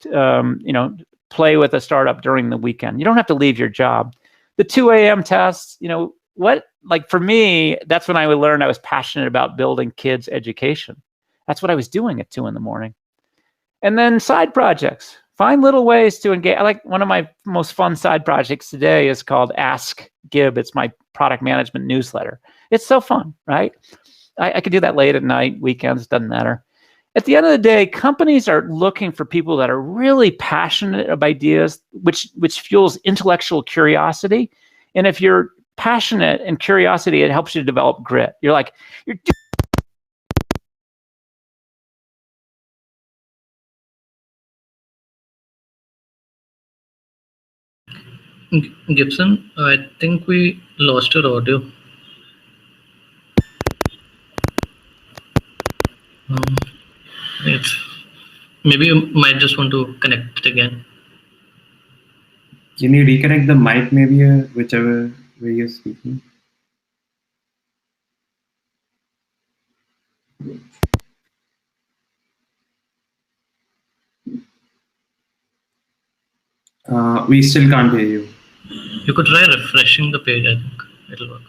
you know, play with a startup during the weekend. You don't have to leave your job. The 2 a.m. tests, you know, like for me, that's when I would learn I was passionate about building kids' education. That's what I was doing at 2 a.m. And then side projects. Find little ways to engage. I like one of my most fun side projects today is called Ask Gib. It's my product management newsletter. It's so fun, right? I could do that late at night, weekends, doesn't matter. At the end of the day, companies are looking for people that are really passionate about ideas, which fuels intellectual curiosity. And if you're passionate and curiosity, it helps you develop grit. You're like, you're
Gibson, I think we lost your audio. Maybe you might just want to connect it again.
Can you reconnect the mic, maybe whichever way you're speaking? We still can't hear you.
You could try refreshing the page. I think it'll work.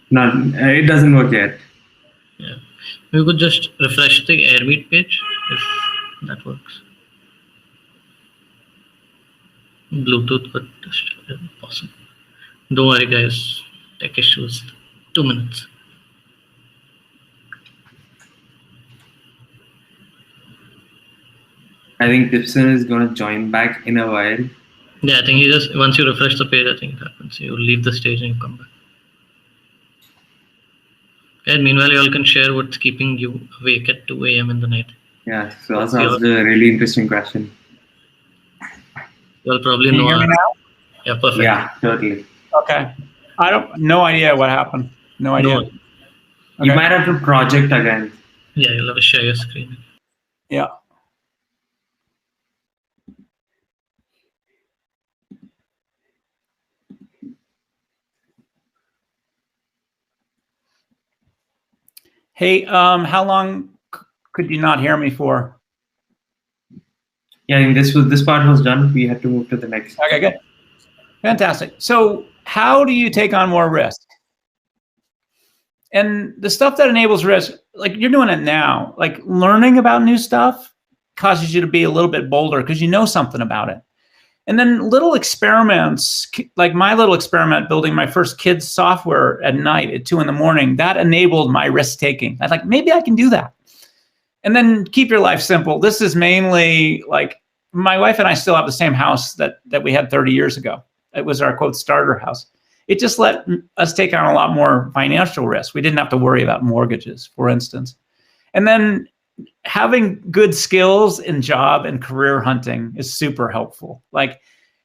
Not, it doesn't work yet.
Yeah. We could just refresh the Airmeet page if that works. Bluetooth, but just possible. Don't worry, guys. Tech issues. 2 minutes.
I think Gibson is going to join back in a while.
Yeah, I think he just, once you refresh the page, I think it happens. You leave the stage and you come back. And meanwhile, you all can share what's keeping you awake at 2 a.m. in the night.
Yeah, so that's a really interesting question.
You all probably
Can
know.
you hear me now?
Yeah, perfect.
Yeah, totally.
Okay. No idea what happened. No idea.
No.
Okay.
You might have to project again.
Yeah, you'll have to share your screen.
Yeah. Hey, how long could you not hear me for?
Yeah, I think this part was done. We had to move to the next.
Okay, good. Fantastic. So how do you take on more risk? And the stuff that enables risk, like you're doing it now, like learning about new stuff causes you to be a little bit bolder because you know something about it. And then little experiments, like my little experiment building my first kids software at night at 2 a.m, that enabled my risk taking. I was like, maybe I can do that. And then keep your life simple. This is mainly like my wife and I still have the same house that we had 30 years ago. It was our quote starter house. It just let us take on a lot more financial risk. We didn't have to worry about mortgages, for instance. And then having good skills in job and career hunting is super helpful. Like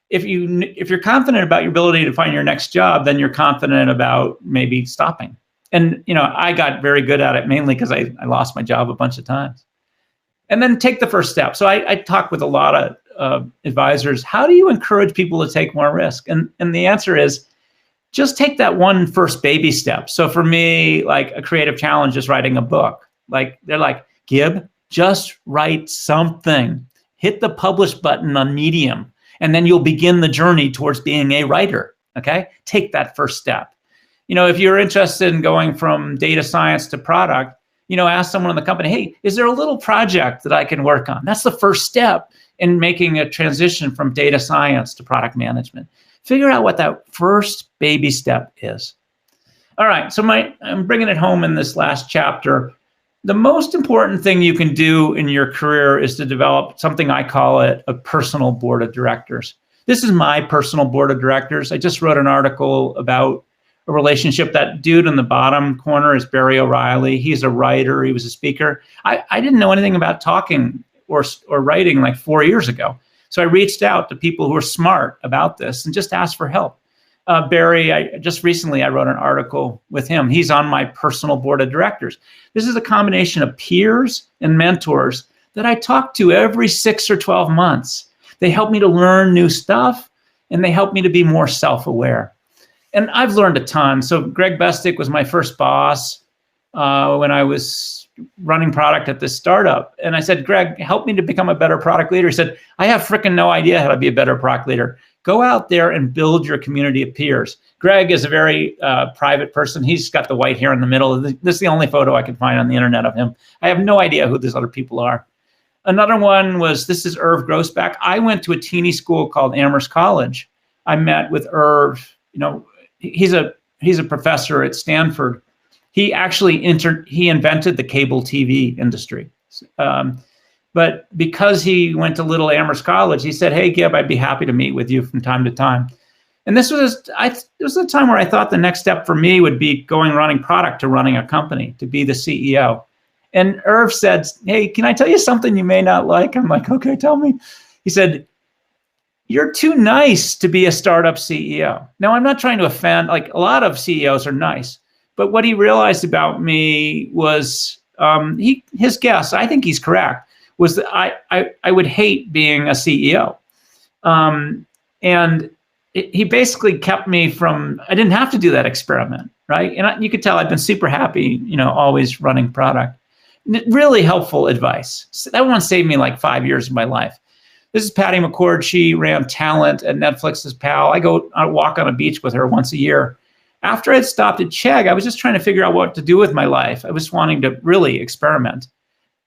if you're confident about your ability to find your next job, then you're confident about maybe stopping. And I got very good at it mainly because I lost my job a bunch of times. And then take the first step. So I talk with a lot of advisors. How do you encourage people to take more risk? And the answer is just take that one first baby step. So for me, like a creative challenge is writing a book. Like they're like, Gib, just write something. Hit the publish button on Medium, and then you'll begin the journey towards being a writer. Okay? Take that first step. If you're interested in going from data science to product, ask someone in the company, hey, is there a little project that I can work on? That's the first step in making a transition from data science to product management. Figure out what that first baby step is. All right, so I'm bringing it home in this last chapter. The most important thing you can do in your career is to develop something I call it a personal board of directors. This is my personal board of directors. I just wrote an article about a relationship. That dude in the bottom corner is Barry O'Reilly. He's a writer. He was a speaker. I didn't know anything about talking or writing like 4 years ago. So I reached out to people who are smart about this and just asked for help. Barry, just recently I wrote an article with him. He's on my personal board of directors. This is a combination of peers and mentors that I talk to every 6 or 12 months. They help me to learn new stuff, and they help me to be more self-aware. And I've learned a ton. So Greg Bestick was my first boss when I was running product at this startup. And I said, Greg, help me to become a better product leader. He said, I have freaking no idea how to be a better product leader. Go out there and build your community of peers. Greg is a very private person. He's got the white hair in the middle. This is the only photo I can find on the internet of him. I have no idea who these other people are. Another one was, this is Irv Grossback. I went to a teeny school called Amherst College. I met with Irv. He's a professor at Stanford. He actually invented the cable TV industry. But because he went to Little Amherst College, he said, hey, Gib, I'd be happy to meet with you from time to time. And this was a time where I thought the next step for me would be going running product to running a company, to be the CEO. And Irv said, hey, can I tell you something you may not like? I'm like, okay, tell me. He said, you're too nice to be a startup CEO. Now, I'm not trying to offend, like a lot of CEOs are nice. But what he realized about me was his guess, I think he's correct, was that I would hate being a CEO. And he basically kept me from, I didn't have to do that experiment, right? And you could tell I've been super happy, always running product. Really helpful advice. So that one saved me like 5 years of my life. This is Patty McCord. She ran talent at Netflix's Pal. I walk on a beach with her once a year. After I'd stopped at Chegg, I was just trying to figure out what to do with my life. I was wanting to really experiment.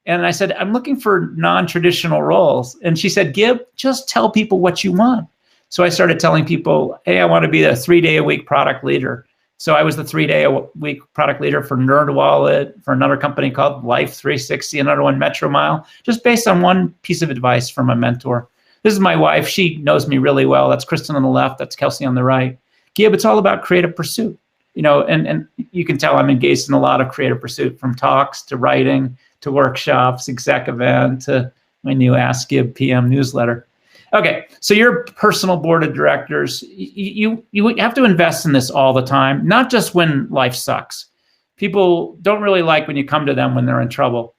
And I said, I'm looking for non-traditional roles. And she said, Gib, just tell people what you want. So I started telling people, hey, I want to be a 3-day-a-week product leader. So I was the 3-day-a-week product leader for NerdWallet, for another company called Life 360, another one, Metro Mile, just based on one piece of advice from a mentor. This is my wife. She knows me really well. That's Kristen on the left. That's Kelsey on the right. Gib, it's all about creative pursuit. And you can tell I'm engaged in a lot of creative pursuit, from talks to writing to workshops, exec event, to my new Ask Gib PM newsletter. Okay, so your personal board of directors, you have to invest in this all the time, not just when life sucks. People don't really like when you come to them when they're in trouble.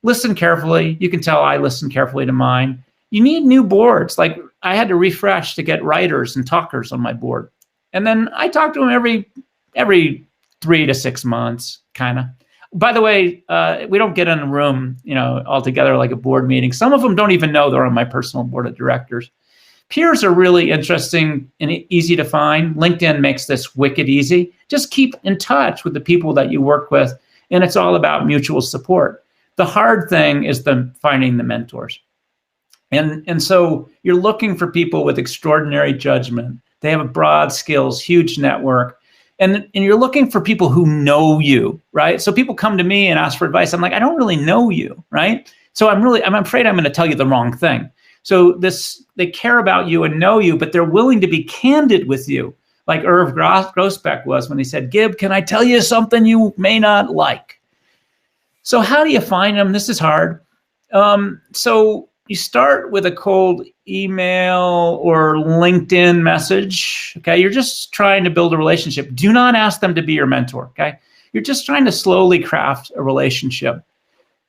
Listen carefully. You can tell I listen carefully to mine. You need new boards. Like, I had to refresh to get writers and talkers on my board. And then I talk to them every 3 to 6 months, kind of. By the way, we don't get in a room, all together like a board meeting. Some of them don't even know they're on my personal board of directors. Peers are really interesting and easy to find. LinkedIn makes this wicked easy. Just keep in touch with the people that you work with, and it's all about mutual support. The hard thing is finding the mentors. And so you're looking for people with extraordinary judgment. They have broad skills, huge network. And you're looking for people who know you, right? So people come to me and ask for advice. I'm like, I don't really know you, right? So I'm afraid I'm going to tell you the wrong thing. So they care about you and know you, but they're willing to be candid with you, like Irv Grossbeck was when he said, Gib, can I tell you something you may not like? So how do you find them? This is hard. So you start with a cold email or LinkedIn message, okay? You're just trying to build a relationship. Do not ask them to be your mentor, okay? You're just trying to slowly craft a relationship.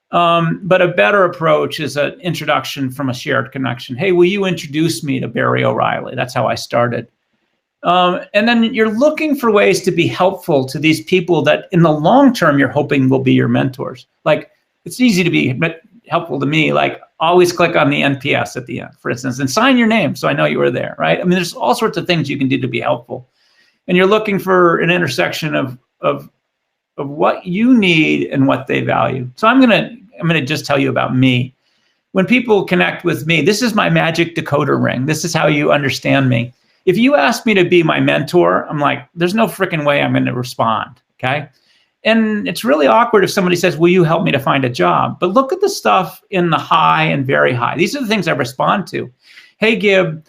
But a better approach is an introduction from a shared connection. Hey, will you introduce me to Barry O'Reilly? That's how I started. And then you're looking for ways to be helpful to these people that in the long term you're hoping will be your mentors. Like, it's easy to be helpful to me, like always click on the NPS at the end, for instance, and sign your name so I know you were there, right? I mean, there's all sorts of things you can do to be helpful. And you're looking for an intersection of what you need and what they value. So I'm gonna just tell you about me. When people connect with me, this is my magic decoder ring. This is how you understand me. If you ask me to be my mentor, I'm like, there's no freaking way I'm gonna respond, okay? And it's really awkward if somebody says, will you help me to find a job? But look at the stuff in the high and very high. These are the things I respond to. Hey, Gib,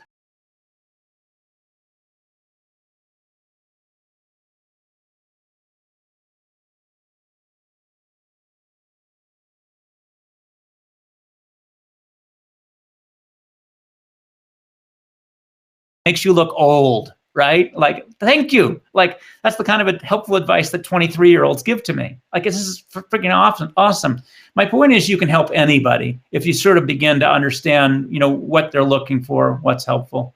makes you look old, right? Like, thank you. Like, that's the kind of helpful advice that 23-year-olds give to me. Like, this is freaking awesome. My point is, you can help anybody if you sort of begin to understand, what they're looking for, what's helpful.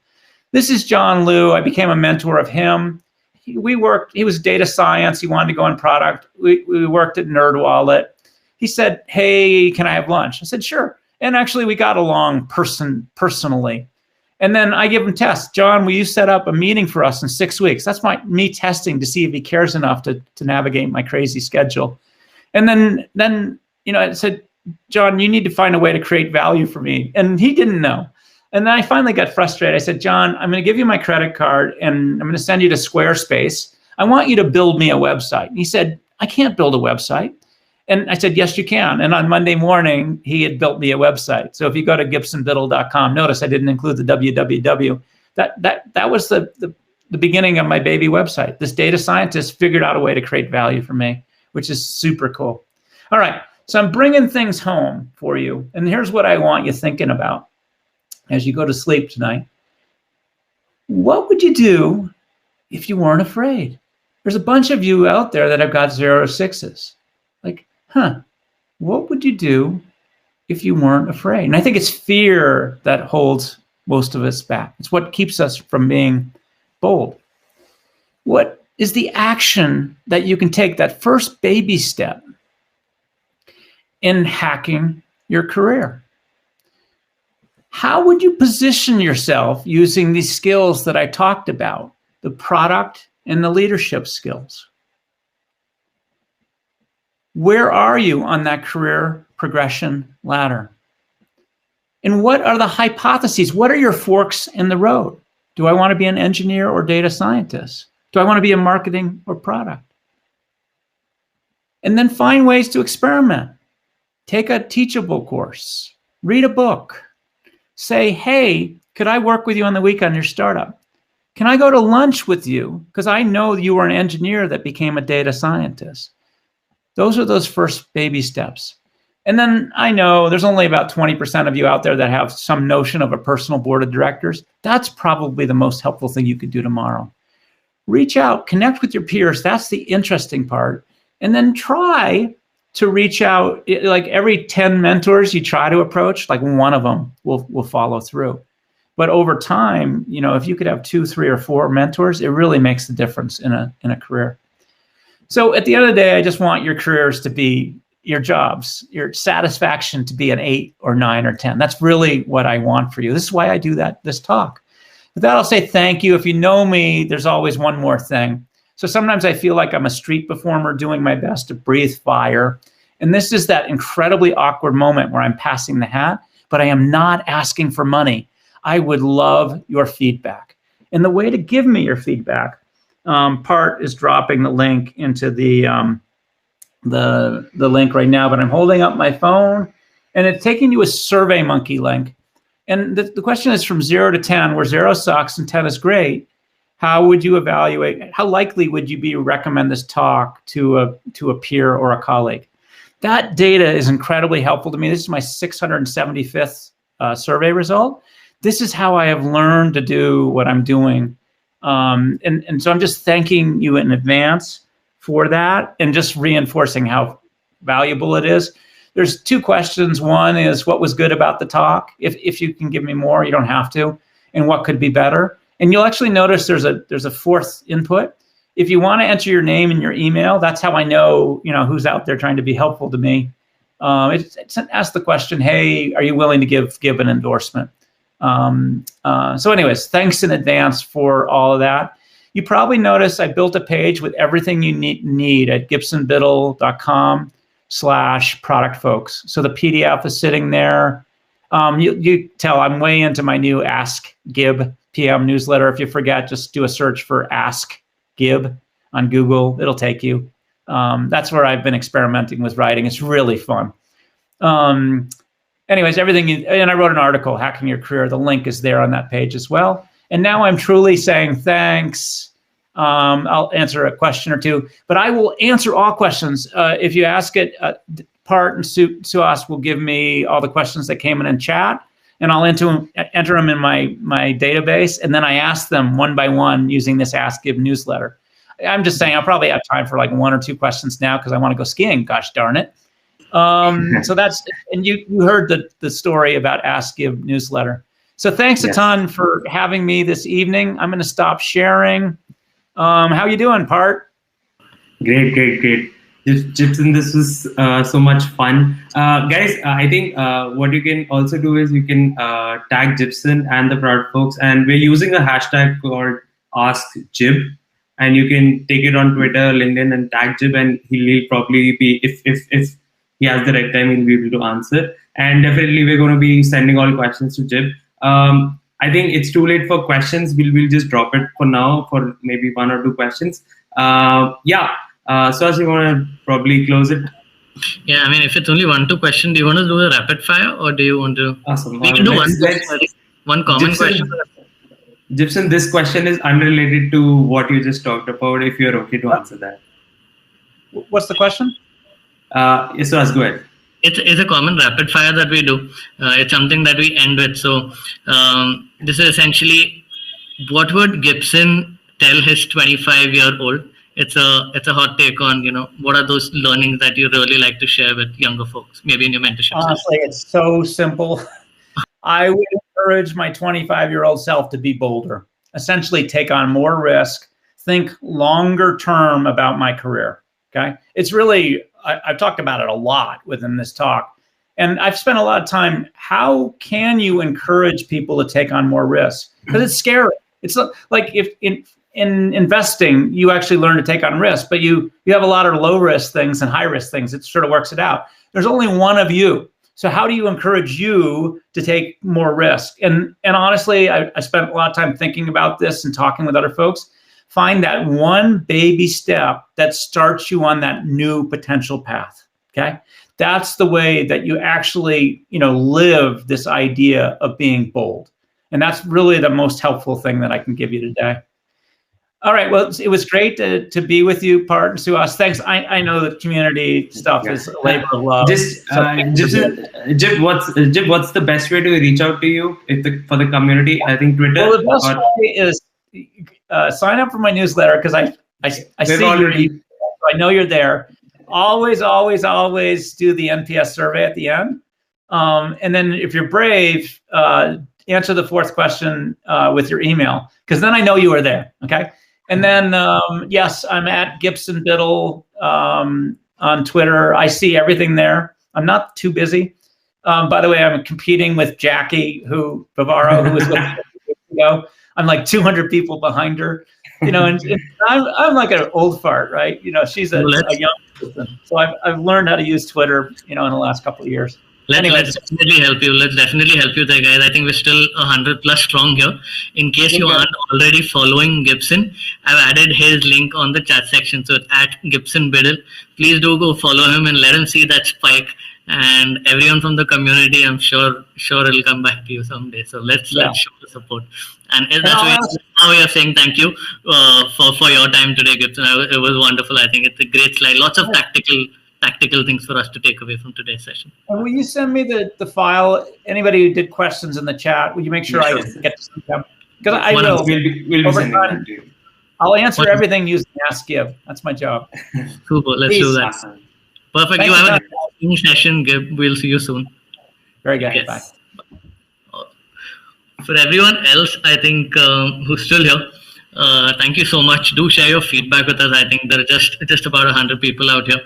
This is John Liu. I became a mentor of him. He was data science. He wanted to go in product. We worked at NerdWallet. He said, hey, can I have lunch? I said, sure. And actually, we got along personally. And then I give him tests. John, will you set up a meeting for us in 6 weeks? That's me testing to see if he cares enough to navigate my crazy schedule. And then I said, John, you need to find a way to create value for me. And he didn't know. And then I finally got frustrated. I said, John, I'm going to give you my credit card and I'm going to send you to Squarespace. I want you to build me a website. And he said, I can't build a website. And I said, yes, you can. And on Monday morning, he had built me a website. So if you go to gibsonbiddle.com, notice I didn't include the www. That was the beginning of my baby website. This data scientist figured out a way to create value for me, which is super cool. All right, so I'm bringing things home for you. And here's what I want you thinking about as you go to sleep tonight. What would you do if you weren't afraid? There's a bunch of you out there that have got 0 6s. Like, what would you do if you weren't afraid? And I think it's fear that holds most of us back. It's what keeps us from being bold. What is the action that you can take, that first baby step in hacking your career? How would you position yourself using these skills that I talked about? The product and the leadership skills? Where are you on that career progression ladder? And what are the hypotheses? What are your forks in the road? Do I want to be an engineer or data scientist? Do I want to be in marketing or product? And then find ways to experiment. Take a teachable course, read a book, say, hey, could I work with you on the week on your startup? Can I go to lunch with you? Because I know you were an engineer that became a data scientist. Those are those first baby steps. And then I know there's only about 20% of you out there that have some notion of a personal board of directors. That's probably the most helpful thing you could do tomorrow. Reach out, connect with your peers. That's the interesting part. And then try to reach out. Like every 10 mentors you try to approach, like one of them will follow through. But over time, if you could have 2, 3, or 4 mentors, it really makes the difference in a career. So at the end of the day, I just want your careers to be your jobs, your satisfaction to be an 8 or 9 or 10. That's really what I want for you. This is why I do this talk. With that, I'll say thank you. If you know me, there's always one more thing. So sometimes I feel like I'm a street performer doing my best to breathe fire. And this is that incredibly awkward moment where I'm passing the hat, but I am not asking for money. I would love your feedback. And the way to give me your feedback, Part is dropping the link into the link right now, but I'm holding up my phone and it's taking you a SurveyMonkey link. And the question is from 0 to 10, where 0 sucks and 10 is great. How would you evaluate? How likely would you be to recommend this talk to a peer or a colleague? That data is incredibly helpful to me. This is my 675th survey result. This is how I have learned to do what I'm doing. And so I'm just thanking you in advance for that and just reinforcing how valuable it is. There's 2 questions. One is, what was good about the talk? If you can give me more, you don't have to. And what could be better? And you'll actually notice there's a 4th input. If you want to enter your name and your email, that's how I know who's out there trying to be helpful to me. It's ask the question, hey, are you willing to give an endorsement? So anyways, thanks in advance for all of that. You probably noticed I built a page with everything you need at gibsonbiddle.com/productfolks. So the PDF is sitting there. You tell I'm way into my new Ask Gib PM newsletter. If you forget, just do a search for Ask Gib on Google. It'll take you. That's where I've been experimenting with writing. It's really fun. Anyways, and I wrote an article, Hacking Your Career. The link is there on that page as well. And now I'm truly saying thanks. I'll answer a question or 2, but I will answer all questions. If you ask it, Part and Suhas will give me all the questions that came in chat, and I'll enter them in my database, and then I ask them one by one using this Ask Gib newsletter. I'm just saying I'll probably have time for like 1 or 2 questions now because I want to go skiing, gosh darn it. So that's, and you heard the story about Ask Gib newsletter. So thanks a ton for having me this evening. I'm going to stop sharing. How you doing, Part?
Great. Gibson, this was so much fun. Guys, I think what you can also do is you can tag Gibson and the Product Folks, and we're using a hashtag called AskGib, and you can take it on Twitter, LinkedIn, and tag Gib, and he'll probably be, if he has the right time, he'll be able to answer. And definitely we're going to be sending all questions to Gib. I think it's too late for questions. We'll just drop it for now for maybe 1 or 2 questions. So as you want to probably close it.
Yeah, I mean, if it's only 1, 2 question, do you want to do a rapid fire or do you want to?
Awesome.
We can do one common
Gibson,
question.
Gibson, this question is unrelated to what you just talked about. If you're okay to answer that.
What's the question?
Yes, so go ahead.
It's a common rapid fire that we do. It's something that we end with. So this is essentially, what would Gibson tell his 25-year-old? It's a hot take on, what are those learnings that you really like to share with younger folks, maybe in your mentorship?
Honestly, it's so simple. I would encourage my 25-year-old self to be bolder, essentially take on more risk, think longer term about my career. Okay. It's really, I've talked about it a lot within this talk, and I've spent a lot of time. How can you encourage people to take on more risks? Because it's scary. It's like in investing, you actually learn to take on risk, but you have a lot of low risk things and high risk things. It sort of works it out. There's only one of you. So how do you encourage you to take more risk? And honestly, I spent a lot of time thinking about this and talking with other folks. Find that one baby step that starts you on that new potential path. Okay. That's the way that you actually, live this idea of being bold. And that's really the most helpful thing that I can give you today. All right. Well, it was great to be with you, Part and Suhas. Thanks. I know the community stuff is a labor of love.
Jib, what's the best way to reach out to you for the community? I think Twitter.
Well, the best way is sign up for my newsletter, because I see you. I know you're there. Always do the NPS survey at the end. And then if you're brave, answer the fourth question with your email, because then I know you are there. Okay. And then, yes, I'm at Gibson Biddle on Twitter. I see everything there. I'm not too busy. By the way, I'm competing with Jackie Bavaro, who was with me ago. I'm like 200 people behind her, and I'm like an old fart, right? She's a young person. So I've learned how to use Twitter, in the last couple of years.
Let's definitely help you. Let's definitely help you there, guys. I think we're still 100+ strong here. In case you aren't already following Gibson, I've added his link on the chat section. So it's at Gibson Biddle. Please do go follow him and let him see that spike. And everyone from the community, I'm sure it'll come back to you someday. So let's show the support. And that's why we are saying thank you for your time today, Gibson. It was wonderful. I think it's a great slide. Lots of tactical things for us to take away from today's session.
And will you send me the file? Anybody who did questions in the chat, will you make sure I get to see them? Because I will. We'll be sending them to you. I'll answer everything using Ask Give. That's my job.
Super. Let's do that. Awesome. Perfect.
Thanks,
you have a new session, Gib. We'll see you soon.
Very good. Yes.
Bye. For everyone else, I think who's still here, thank you so much. Do share your feedback with us. I think there are just about 100 people out here.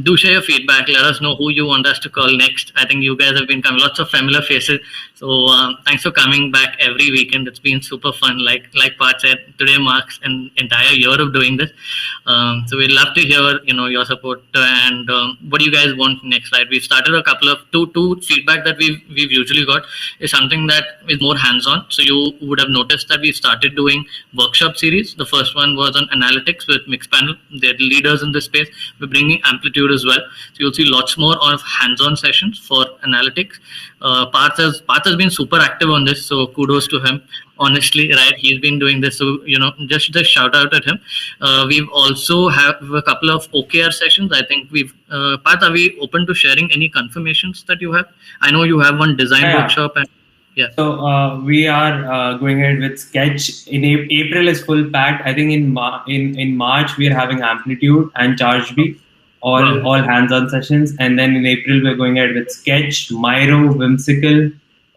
Do share your feedback. Let us know who you want us to call next. I think you guys have been coming, lots of familiar faces. So thanks for coming back every weekend. It's been super fun. Like Pat said, today marks an entire year of doing this. So we'd love to hear your support and what do you guys want next. Right? We've started a couple of two feedback that we've usually got is something that is more hands-on. So you would have noticed that we started doing workshop series. The first one was on analytics with Mixpanel. They're leaders in this space. We're bringing Amplitude as well. So you'll see lots more of hands-on sessions for analytics. Parth has been super active on this, so kudos to him. Honestly, right? He's been doing this, so just shout out at him. We've also have a couple of OKR sessions. I think Parth, are we open to sharing any confirmations that you have? I know you have one design workshop and. Yeah. So
we are going ahead with Sketch. In April is full packed. I think in March we are having Amplitude and ChargeBee, all hands-on sessions, and then in April we're going ahead with Sketch, Miro, Whimsical,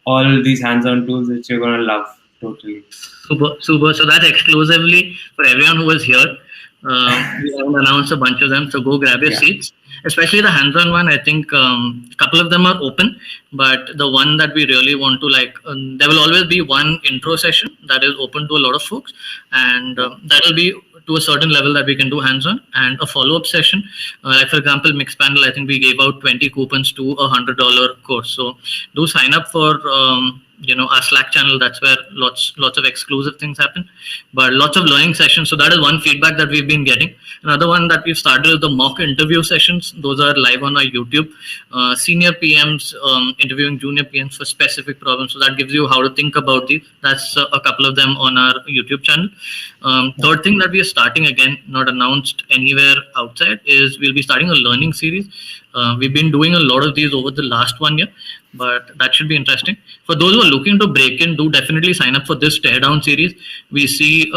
all these hands-on tools which you're gonna love totally.
Super. So that's exclusively for everyone who was here. We haven't announced a bunch of them, so go grab your seats. Especially the hands-on one, I think a couple of them are open, but the one that we really want to there will always be one intro session that is open to a lot of folks, and that will be to a certain level that we can do hands-on, and a follow-up session. Like for example, Mixpanel, I think we gave out 20 coupons to a $100 course. So do sign up for our Slack channel. That's where lots of exclusive things happen, but lots of learning sessions. So that is one feedback that we've been getting. Another one that we've started is the mock interview sessions. Those are live on our YouTube. Senior PMs interviewing junior PMs for specific problems. So that gives you how to think about these. That's a couple of them on our YouTube channel. Third thing that we are starting, again, not announced anywhere outside, is we'll be starting a learning series. We've been doing a lot of these over the last 1 year, but that should be interesting. For those who are looking to break in, do definitely sign up for this teardown series. We see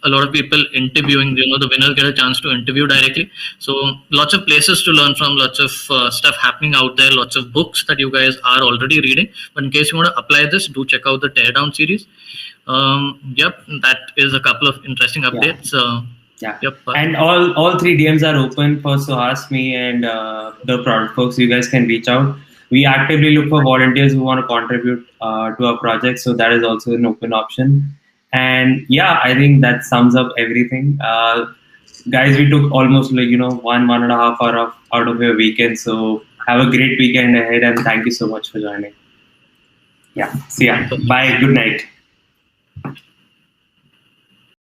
a lot of people interviewing, the winners get a chance to interview directly. So lots of places to learn from, lots of stuff happening out there, lots of books that you guys are already reading. But in case you want to apply this, do check out the teardown series. That is a couple of interesting updates.
Yep. And all 3 DMs are open for Suhas, me, and the product folks. You guys can reach out. We actively look for volunteers who want to contribute to our project, so that is also an open option. And yeah, I think that sums up everything. Guys, we took almost 1.5 hour out of your weekend. So have a great weekend ahead, and thank you so much for joining. Yeah, see ya. Bye. Good night.